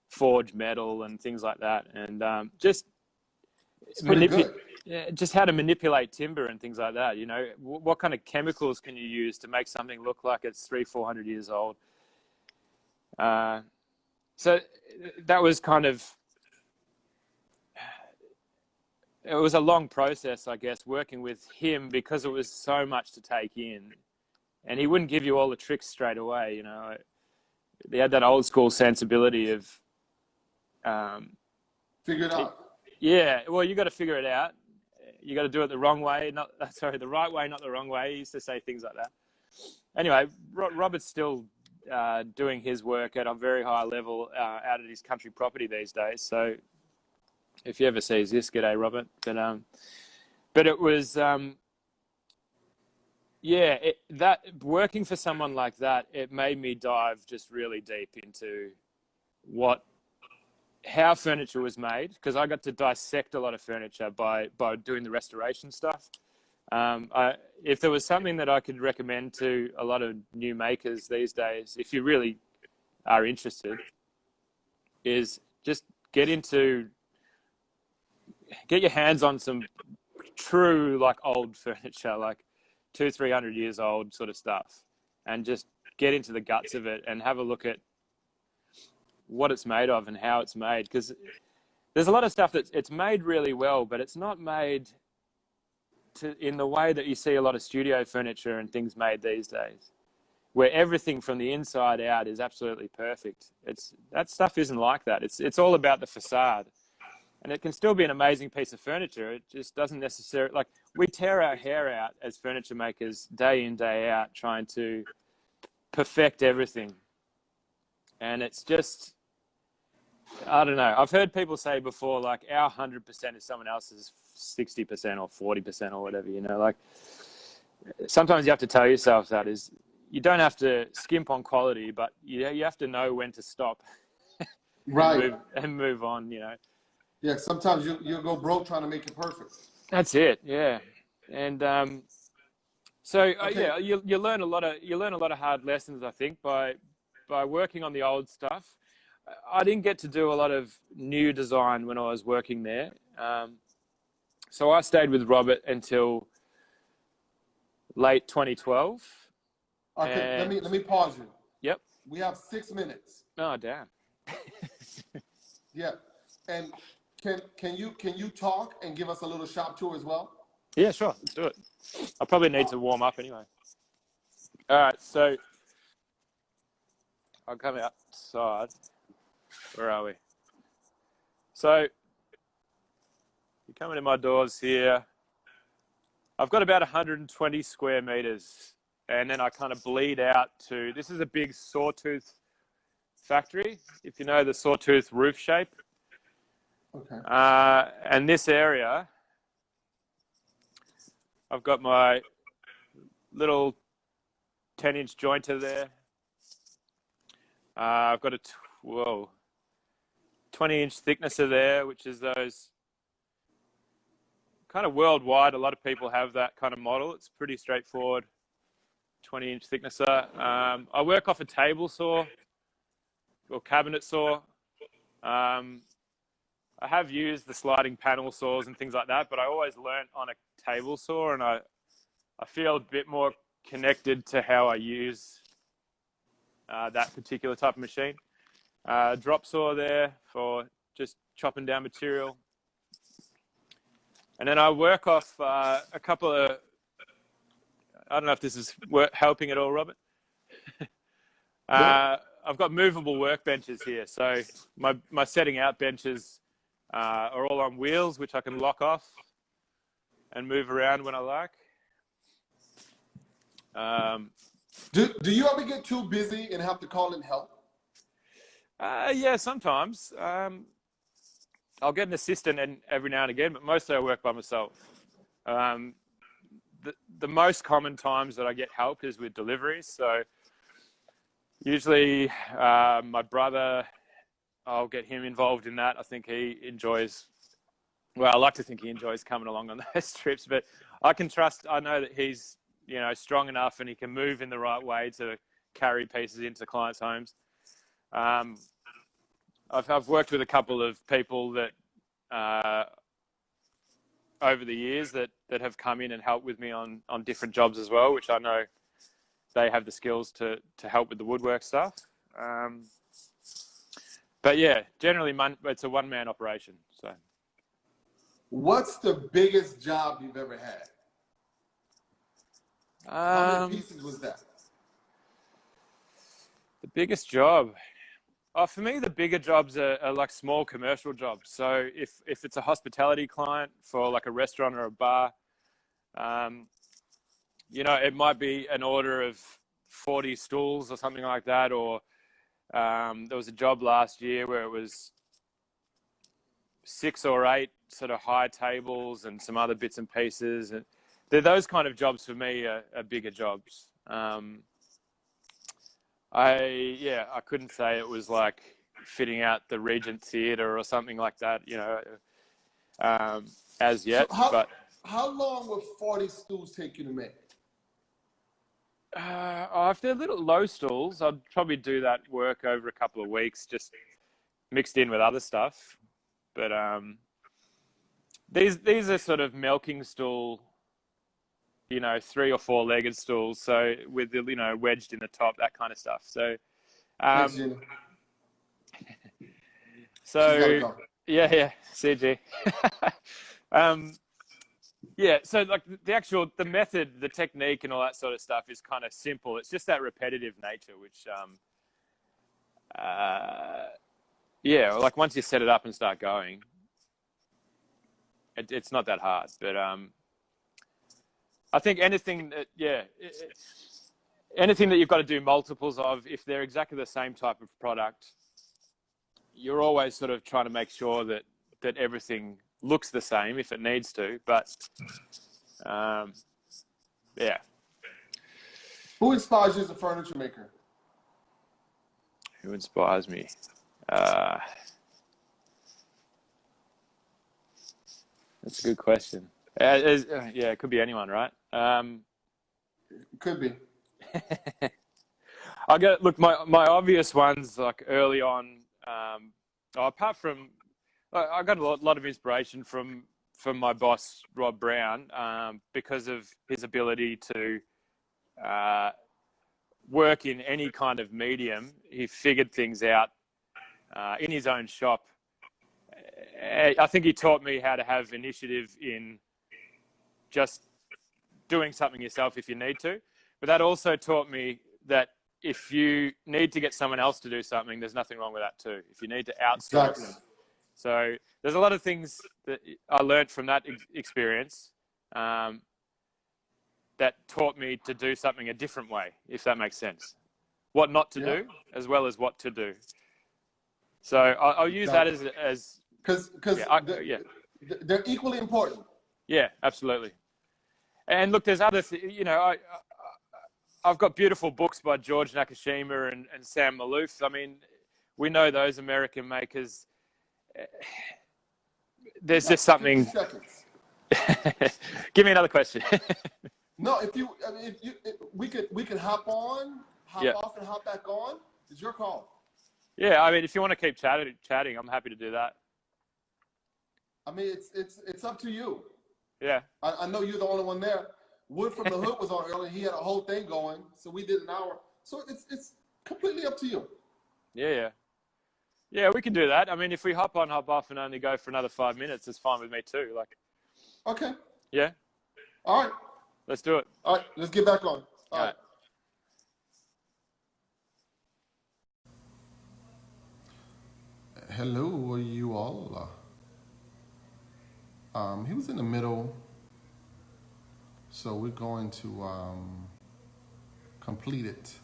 forge metal and things like that, and just how to manipulate timber and things like that. You know, what kind of chemicals can you use to make something look like it's 300-400 years old? So that was kind of, it was a long process, I guess, working with him, because it was so much to take in, and he wouldn't give you all the tricks straight away. You know, they had that old school sensibility of figure it out. Yeah, well, you got to figure it out. You got to do it the right way, not the wrong way. He used to say things like that. Anyway, Robert's still doing his work at a very high level out at his country property these days. So if you ever sees this, g'day, Robert. But it was, that working for someone like that, it made me dive just really deep into how furniture was made, because I got to dissect a lot of furniture by doing the restoration stuff. If there was something that I could recommend to a lot of new makers these days, if you really are interested, is just get your hands on some true, like, old furniture, like 200-300 years old sort of stuff, and just get into the guts of it and have a look at what it's made of and how it's made. Because there's a lot of stuff it's made really well, but it's not made in the way that you see a lot of studio furniture and things made these days, where everything from the inside out is absolutely perfect. That stuff isn't like that. It's all about the facade. And it can still be an amazing piece of furniture. It just doesn't necessarily, like, we tear our hair out as furniture makers day in, day out, trying to perfect everything. And it's just, I don't know. I've heard people say before, like, our 100% is someone else's 60% or 40% or whatever, you know, like, sometimes you have to tell yourself that is, you don't have to skimp on quality, but you have to know when to stop Right. and move on, you know. Yeah, sometimes you'll go broke trying to make it perfect. That's it, yeah. And Okay. yeah, you learn a lot of hard lessons, I think, by working on the old stuff. I didn't get to do a lot of new design when I was working there, so I stayed with Robert until late 2012. Okay, And, let me pause you. yep. We have 6 minutes. Oh, damn. Yeah. And can you talk and give us a little shop tour as well? Yeah, sure. Let's do it. I probably need to warm up anyway. All right, so I'll come outside. Where are we? So you come into my doors here. I've got about 120 square meters, and then I kind of bleed out to, this is a big sawtooth factory, if you know the sawtooth roof shape. Okay. And this area, I've got my little 10-inch jointer there. I've got a 20-inch thicknesser there, which is those kind of worldwide. A lot of people have that kind of model. It's pretty straightforward, 20-inch thicknesser. I work off a table saw or cabinet saw. I have used the sliding panel saws and things like that, but I always learnt on a table saw, and I feel a bit more connected to how I use that particular type of machine. Drop saw there for just chopping down material. And then I work off a couple of, I don't know if this is helping at all, Robert. I've got movable workbenches here. So my setting out benches are all on wheels, which I can lock off and move around when I like. Do you ever get too busy and have to call in help? Yeah, sometimes. I'll get an assistant every now and again, but mostly I work by myself. The most common times that I get help is with deliveries. So usually my brother, I'll get him involved in that. I think he enjoys, well, I like to think he enjoys coming along on those trips, but I know that he's, you know, strong enough and he can move in the right way to carry pieces into clients' homes. I've worked with a couple of people that over the years that have come in and helped with me on different jobs as well, which I know they have the skills to help with the woodwork stuff. But yeah, generally it's a one-man operation. So, what's the biggest job you've ever had? How many pieces was that? The biggest job. Oh, for me, the bigger jobs are like small commercial jobs. So if it's a hospitality client for like a restaurant or a bar, you know, it might be an order of 40 stools or something like that. Or there was a job last year where it was 6 or 8 sort of high tables and some other bits and pieces. And those kind of jobs for me are bigger jobs. I couldn't say it was like fitting out the Regent Theatre or something like that, you know, as yet. So how long would 40 stools take you to make? If they're little low stools, I'd probably do that work over a couple of weeks, just mixed in with other stuff. But these are sort of milking stool, you know, 3 or 4 legged stools. So with the, you know, wedged in the top, that kind of stuff. So, so yeah, CG. Yeah, so like the method, the technique and all that sort of stuff is kind of simple. It's just that repetitive nature, which, yeah, like once you set it up and start going, it's not that hard. But I think anything that, anything that you've got to do multiples of, if they're exactly the same type of product, you're always sort of trying to make sure that everything looks the same if it needs to. But yeah. Who inspires you as a furniture maker? Who inspires me? That's a good question. It could be anyone, right? Could be. Look, my obvious ones, like early on, apart from, I got a lot of inspiration from my boss, Rob Brown, because of his ability to work in any kind of medium. He figured things out in his own shop. I think he taught me how to have initiative in just doing something yourself if you need to. But that also taught me that if you need to get someone else to do something, there's nothing wrong with that too. If you need to outsource. Exactly. So there's a lot of things that I learned from that experience that taught me to do something a different way, if that makes sense. What not to do, as well as what to do. So I'll use that as because they're equally important. Yeah, absolutely. And look, there's other I've got beautiful books by George Nakashima and Sam Maloof. I mean, we know those American makers. There's just something. 50 seconds. Give me another question. No, we could hop off and hop back on. It's your call. Yeah, I mean, if you want to keep chatting, I'm happy to do that. I mean, it's up to you. Yeah. I know you're the only one there. Wood from the Hood was on earlier. He had a whole thing going, so we did an hour. So it's completely up to you. Yeah. Yeah, we can do that. I mean, if we hop on, hop off, and only go for another 5 minutes, it's fine with me too. Like. Okay. Yeah. All right. Let's do it. All right. Let's get back on. All right. Hello, you all. He was in the middle, so we're going to complete it.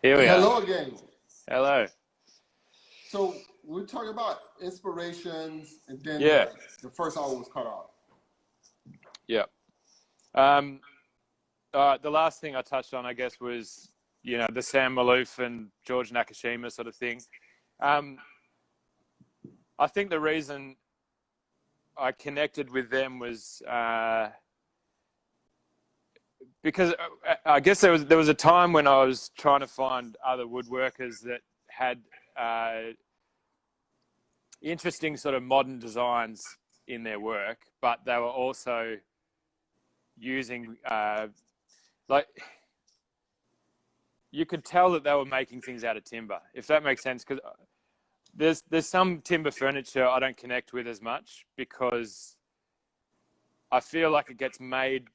Here we are. Hello again. Hello. So we're talking about inspirations, and then the first hour was cut off. Yeah. The last thing I touched on, I guess, was the Sam Maloof and George Nakashima sort of thing. I think the reason I connected with them was because I guess there was a time when I was trying to find other woodworkers that had interesting sort of modern designs in their work, but they were also using you could tell that they were making things out of timber, if that makes sense. Because there's some timber furniture I don't connect with as much, because I feel like it gets made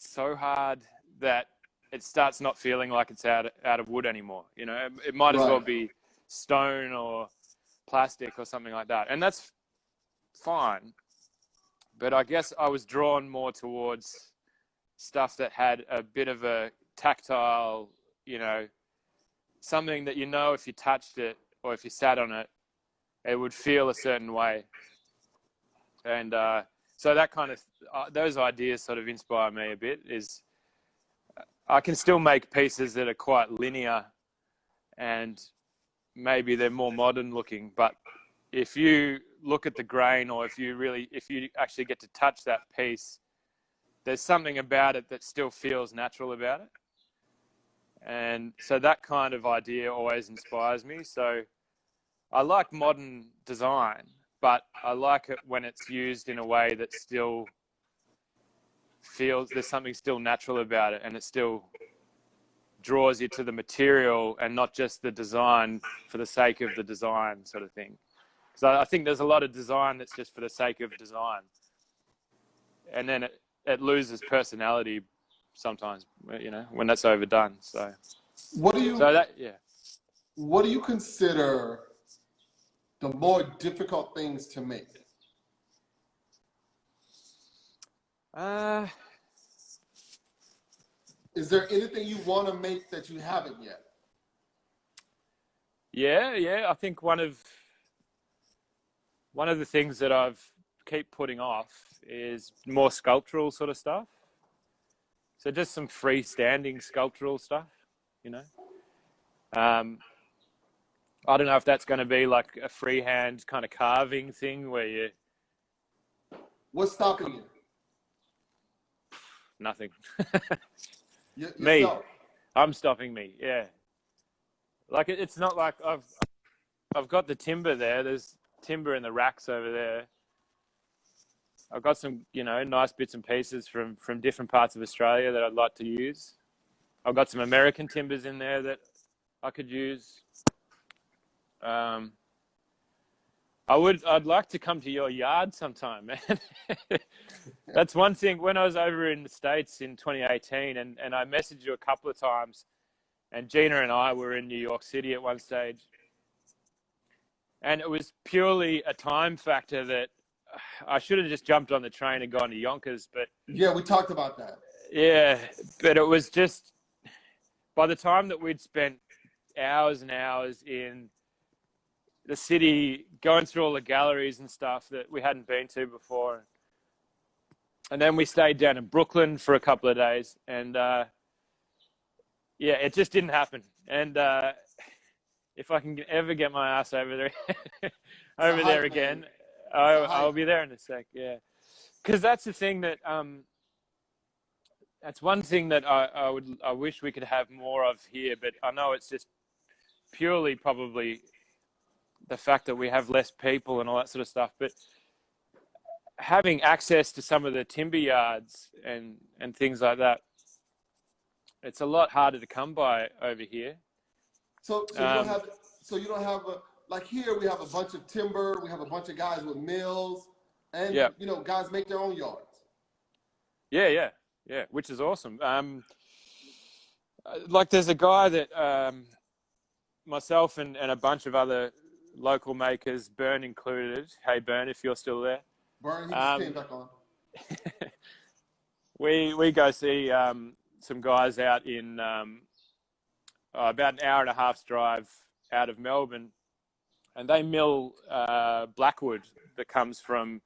so hard that it starts not feeling like it's out of wood anymore. It might as well be stone or plastic or something like that, and that's fine. But I guess I was drawn more towards stuff that had a bit of a tactile, something that if you touched it or if you sat on it, it would feel a certain way. And so that kind of those ideas sort of inspire me a bit. Is I can still make pieces that are quite linear and maybe they're more modern looking, but if you look at the grain, or if you actually get to touch that piece, there's something about it that still feels natural about it. And so that kind of idea always inspires me. So I like modern design, but I like it when it's used in a way that still feels there's something still natural about it, and it still draws you to the material and not just the design for the sake of the design sort of thing. So I think there's a lot of design that's just for the sake of design, and then it loses personality sometimes, you know, when that's overdone. So What do you what do you consider the more difficult things to make? Is there anything you want to make that you haven't yet? Yeah. I think one of the things that I've keep putting off is more sculptural sort of stuff. So just some freestanding sculptural stuff, you know. I don't know if that's going to be like a freehand kind of carving thing where you... What's stopping you? Nothing. Me. Yourself. I'm stopping me, yeah. Like, it's not like I've got the timber there. There's timber in the racks over there. I've got some, you know, nice bits and pieces from different parts of Australia that I'd like to use. I've got some American timbers in there that I could use. I'd like to come to your yard sometime, man. That's one thing. When I was over in the States in 2018, and I messaged you a couple of times, and Gina and I were in New York City at one stage, and it was purely a time factor that I should have just jumped on the train and gone to Yonkers, but... Yeah, we talked about that. Yeah, but it was just, by the time that we'd spent hours and hours in the city, going through all the galleries and stuff that we hadn't been to before. And then we stayed down in Brooklyn for a couple of days, and it just didn't happen. And if I can ever get my ass over there, again, I'll be there in a sec. Yeah, because that's the thing that that's one thing that I wish we could have more of here, but I know it's just purely probably the fact that we have less people and all that sort of stuff. But having access to some of the timber yards and things like that, it's a lot harder to come by over here. So you don't have like here we have a bunch of timber, we have a bunch of guys with mills, and you know, guys make their own yards. Yeah, which is awesome. Like there's a guy that myself and a bunch of other local makers, Bern included. Hey Bern, if you're still there. Bern, he just came back on. we go see some guys out in about an hour and a half's drive out of Melbourne, and they mill blackwood that comes from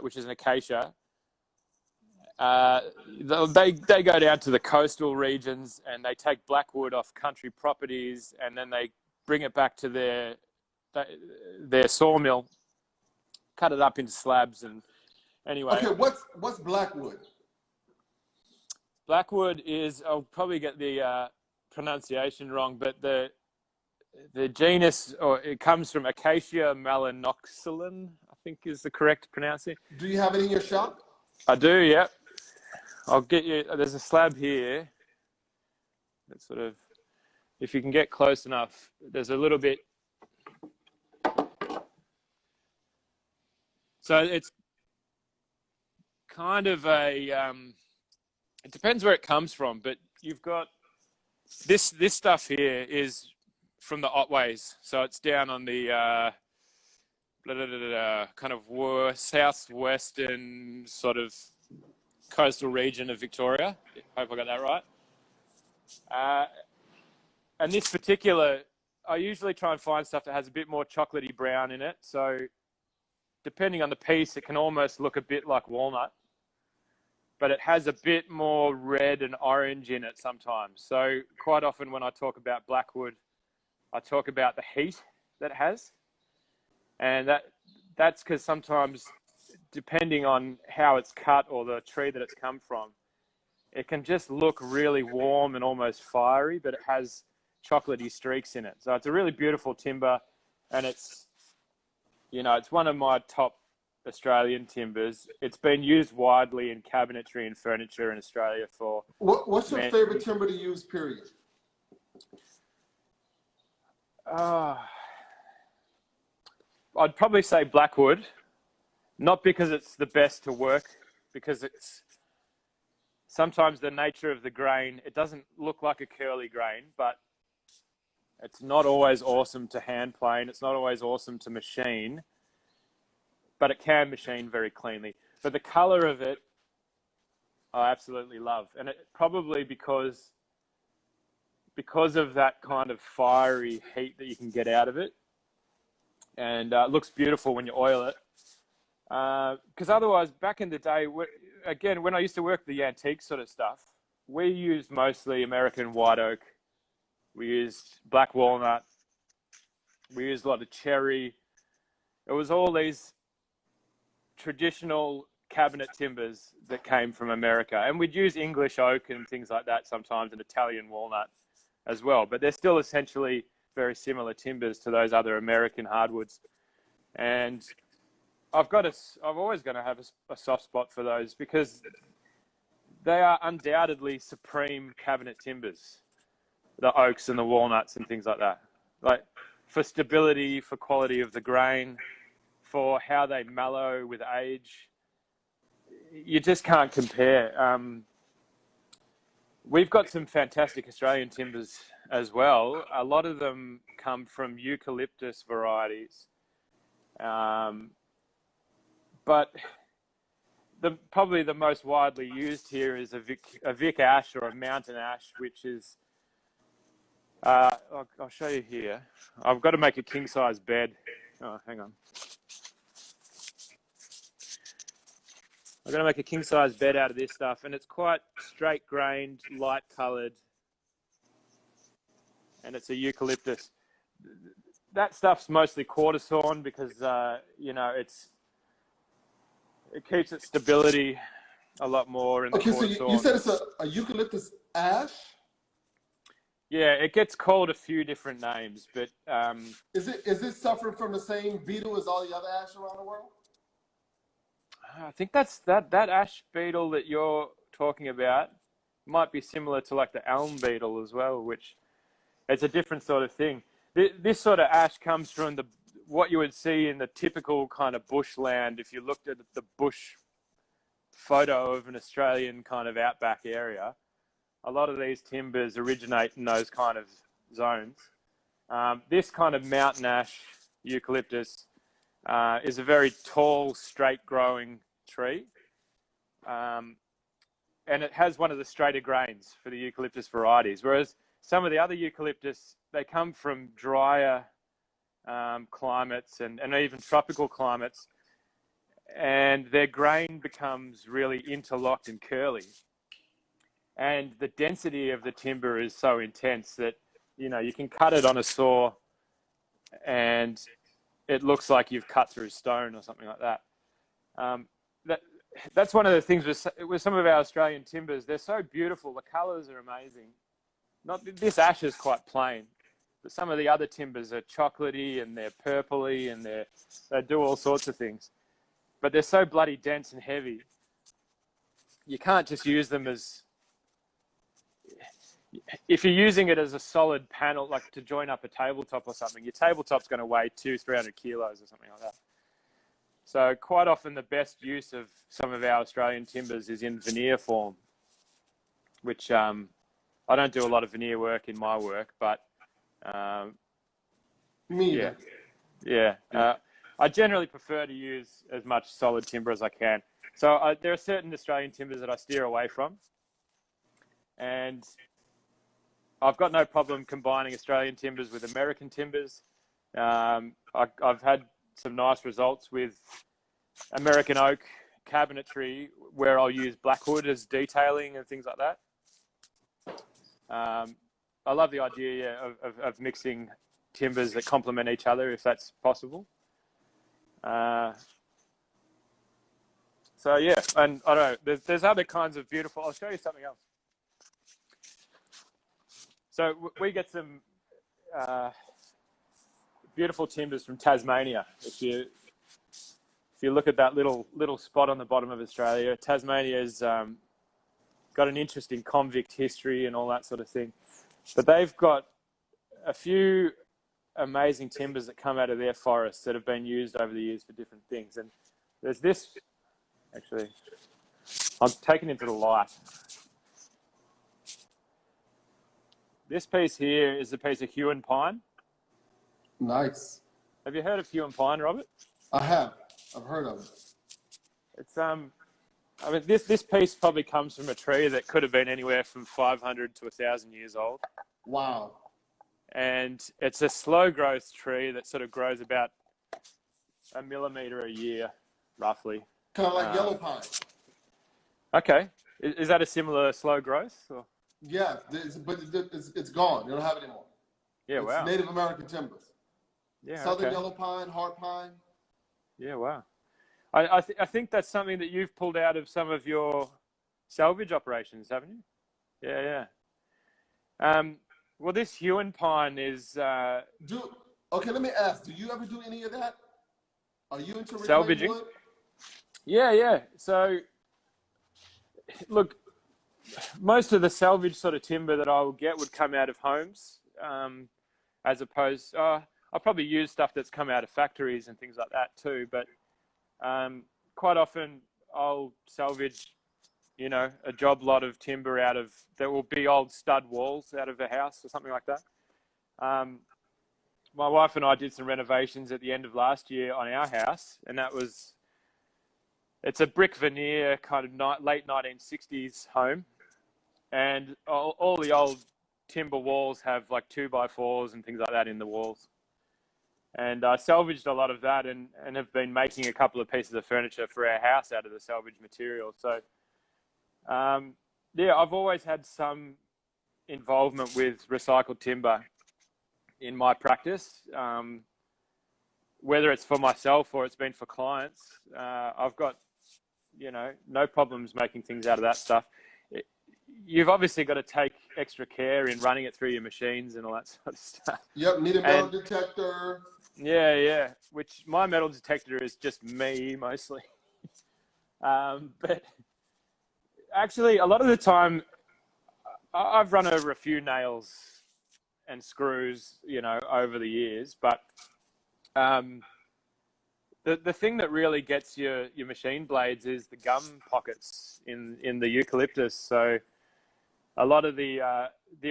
which is an acacia. They go down to the coastal regions and they take blackwood off country properties, and then they bring it back to their sawmill, cut it up into slabs, and anyway. Okay, what's blackwood? Blackwood is, I'll probably get the pronunciation wrong, but the genus, or it comes from Acacia melanoxylon, I think is the correct pronunciation. Do you have it in your shop? I do, yeah. I'll get you, there's a slab here. That's sort of, if you can get close enough, there's a little bit. So it's kind of a, it depends where it comes from, but you've got this stuff here is from the Otways. So it's down on the kind of southwestern sort of coastal region of Victoria. Hope I got that right. And this particular, I usually try and find stuff that has a bit more chocolatey brown in it. So depending on the piece, it can almost look a bit like walnut, but it has a bit more red and orange in it sometimes. So quite often when I talk about blackwood, I talk about the heat that it has. And that's because sometimes, depending on how it's cut or the tree that it's come from, it can just look really warm and almost fiery, but it has chocolatey streaks in it. So it's a really beautiful timber, and it's, you know, it's one of my top Australian timbers. It's been used widely in cabinetry and furniture in Australia for... What's your favorite timber to use, period? I'd probably say blackwood, not because it's the best to work, because it's sometimes the nature of the grain. It doesn't look like a curly grain, but it's not always awesome to hand plane. It's not always awesome to machine, but it can machine very cleanly. But the color of it, I absolutely love. And it probably because of that kind of fiery heat that you can get out of it. And it looks beautiful when you oil it. Because otherwise, back in the day, again, when I used to work the antique sort of stuff, we used mostly American white oak. We used black walnut. We used a lot of cherry. It was all these traditional cabinet timbers that came from America. And we'd use English oak and things like that sometimes, and Italian walnut as well. But they're still essentially very similar timbers to those other American hardwoods. And I've always going to have a soft spot for those because they are undoubtedly supreme cabinet timbers, the oaks and the walnuts and things like that. Like for stability, for quality of the grain, for how they mellow with age, you just can't compare. We've got some fantastic Australian timbers as well. A lot of them come from eucalyptus varieties. But probably the most widely used here is a Vic ash or a mountain ash, which is, I'll show you here. I've got to make a king size bed. Oh, hang on. I'm going to make a king size bed out of this stuff, and it's quite straight grained, light colored, and it's a eucalyptus. That stuff's mostly quarter sawn because, it keeps its stability a lot more in the quarter sawn. You said it's a eucalyptus ash? Yeah, it gets called a few different names, but is it suffering from the same beetle as all the other ash around the world? I think that's that ash beetle that you're talking about might be similar to like the elm beetle as well, which it's a different sort of thing. This sort of ash comes from what you would see in the typical kind of bushland. If you looked at the bush photo of an Australian kind of outback area, a lot of these timbers originate in those kind of zones. This kind of mountain ash eucalyptus is a very tall, straight growing tree. And it has one of the straighter grains for the eucalyptus varieties. Whereas some of the other eucalyptus, they come from drier climates and even tropical climates. And their grain becomes really interlocked and curly. And the density of the timber is so intense that, you can cut it on a saw and it looks like you've cut through stone or something like that. That's one of the things with some of our Australian timbers. They're so beautiful. The colours are amazing. This ash is quite plain, but some of the other timbers are chocolatey and they're purpley and they do all sorts of things. But they're so bloody dense and heavy. You can't just use them as... If you're using it as a solid panel, like to join up a tabletop or something, your tabletop's going to weigh 200-300 kilos or something like that. So quite often the best use of some of our Australian timbers is in veneer form, which I don't do a lot of veneer work in my work, but yeah. I generally prefer to use as much solid timber as I can. So there are certain Australian timbers that I steer away from, and I've got no problem combining Australian timbers with American timbers. I've had some nice results with American oak cabinetry where I'll use blackwood as detailing and things like that. I love the idea of mixing timbers that complement each other if that's possible. So yeah, and I don't know, there's other kinds of beautiful... I'll show you something else. So we get some beautiful timbers from Tasmania. If you look at that little spot on the bottom of Australia, Tasmania's got an interesting convict history and all that sort of thing. But they've got a few amazing timbers that come out of their forests that have been used over the years for different things. And there's this, actually, I'm taking it to the light. This piece here is a piece of hewn pine. Nice. Have you heard of hewn pine, Robert? I have. I've heard of it. It's I mean, this piece probably comes from a tree that could have been anywhere from 500 to 1,000 years old. Wow. And it's a slow growth tree that sort of grows about 1 millimeter a year, roughly. Kind of like yellow pine. Okay. Is that a similar slow growth? Or? Yeah, but it's gone. You don't have it anymore. Yeah, it's wow. Native American timbers. Yeah, Southern okay. yellow pine, hard pine. Yeah, wow. I think that's something that you've pulled out of some of your salvage operations, haven't you? Yeah, yeah. Well, this hewn pine is... Okay, let me ask. Do you ever do any of that? Are you into salvaging? Wood? Yeah. So, look, most of the salvage sort of timber that I would get would come out of homes, as opposed... I probably use stuff that's come out of factories and things like that too, but quite often I'll salvage, a job lot of timber out of, that will be old stud walls out of a house or something like that. My wife and I did some renovations at the end of last year on our house, and it's a brick veneer kind of late 1960s home, and all the old timber walls have like 2x4s and things like that in the walls. And I salvaged a lot of that and have been making a couple of pieces of furniture for our house out of the salvage material. So, I've always had some involvement with recycled timber in my practice, whether it's for myself or it's been for clients. I've got, no problems making things out of that stuff. You've obviously got to take extra care in running it through your machines and all that sort of stuff. Yep, need a metal detector. Yeah. Which my metal detector is just me mostly. But actually, a lot of the time, I've run over a few nails and screws, over the years. But the thing that really gets your machine blades is the gum pockets in the eucalyptus. So a lot of the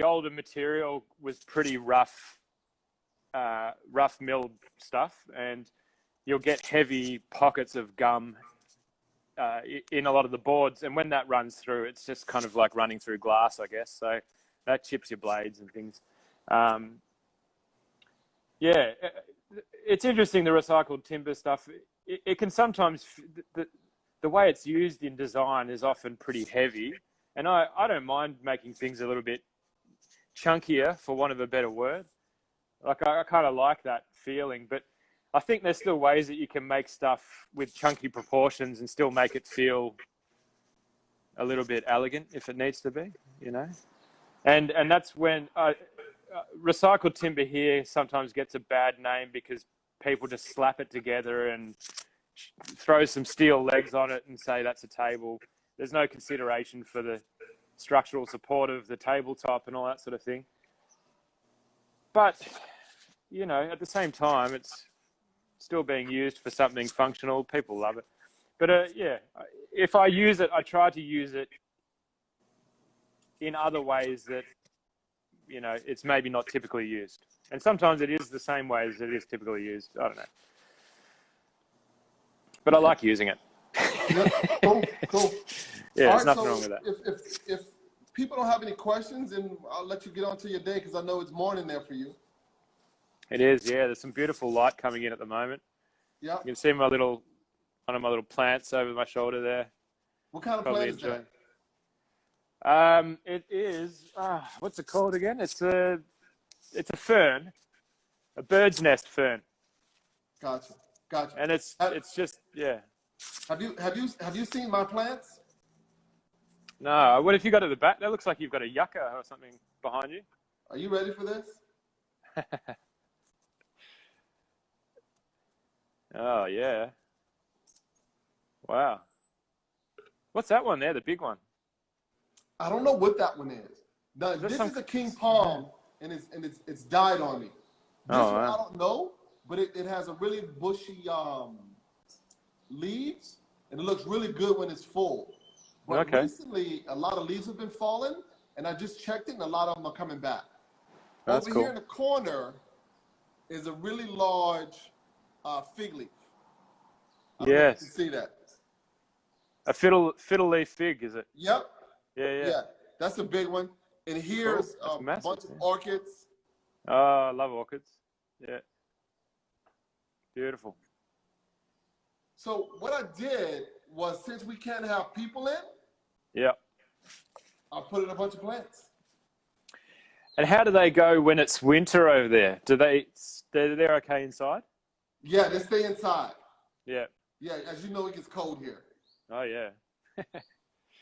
older material was pretty rough milled stuff, and you'll get heavy pockets of gum in a lot of the boards. And when that runs through, it's just kind of like running through glass, I guess. So that chips your blades and things. It's interesting, the recycled timber stuff. It can sometimes, the way it's used in design is often pretty heavy. And I don't mind making things a little bit chunkier, for want of a better word. Like, I kind of like that feeling, but I think there's still ways that you can make stuff with chunky proportions and still make it feel a little bit elegant if it needs to be, And that's when recycled timber here sometimes gets a bad name because people just slap it together and throw some steel legs on it and say that's a table. There's no consideration for the structural support of the tabletop and all that sort of thing. But, at the same time, it's still being used for something functional. People love it. But, if I use it, I try to use it in other ways that, it's maybe not typically used. And sometimes it is the same way as it is typically used. I don't know. But I like using it. Yeah, cool. Yeah, all there's nothing wrong with that. If people don't have any questions, and I'll let you get on to your day because I know it's morning there for you. It is, yeah. There's some beautiful light coming in at the moment. Yeah. You can see one of my little plants over my shoulder there. What kind of plant is that? It is, what's it called again? It's a fern, a bird's nest fern. Gotcha. And it's just, yeah. Have you seen my plants? No. What if you got at the back? That looks like you've got a yucca or something behind you. Are you ready for this? Oh, yeah. Wow. What's that one there, the big one? I don't know what that one is. This is a king palm, and it's died on me. This Oh, one I wow. don't know, but it has a really bushy leaves, and it looks really good when it's full. But Okay. recently, a lot of leaves have been falling, and I just checked it, and a lot of them are coming back. That's Over here cool. in the corner is a really large fig leaf. I don't know if you can Yes. see that. A fiddle leaf fig, is it? Yep. Yeah. Yeah, that's a big one. And Cool. here's That's a massive. bunch of Yeah. orchids. Oh, I love orchids. Yeah. Beautiful. So what I did was, since we can't have people in, Yeah. I put in a bunch of plants. And how do they go when it's winter over there? They're okay inside? Yeah, they stay inside. Yeah. Yeah, as you know, it gets cold here. Oh, yeah.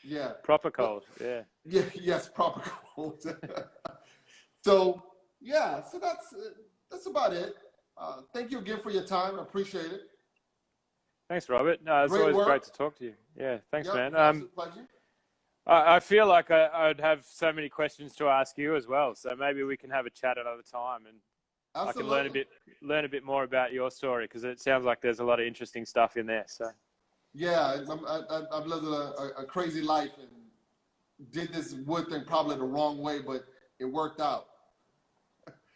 Yeah. Proper cold. Yeah. Yeah, yes, proper cold. So, yeah, so that's about it. Thank you again for your time. I appreciate it. Thanks, Robert. No, it's Great always work. great to talk to you. Yeah. Thanks, Yep, man. absolute pleasure. I feel like I'd have so many questions to ask you as well. So maybe we can have a chat another time, and Absolutely. I can learn a bit more about your story, because it sounds like there's a lot of interesting stuff in there. So Yeah, I've lived a crazy life and did this wood thing probably the wrong way, but it worked out.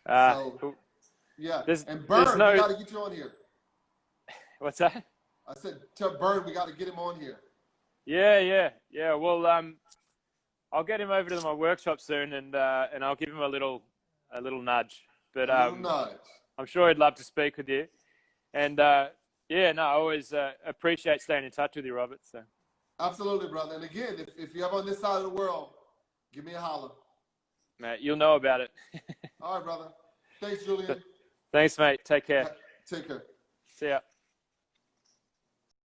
So, cool. yeah. There's And Bird, no, we got to get you on here. what's that? I said, tell Bird we got to get him on here. Yeah. Well, I'll get him over to my workshop soon, and I'll give him a little nudge. But A little nudge. I'm sure he'd love to speak with you. And yeah, no, I always appreciate staying in touch with you, Robert. So Absolutely, brother. And again, if you're ever on this side of the world, give me a holler. mate, you'll know about it. All right, brother. Thanks, Julian. Thanks, mate. Take care. Take care. See ya.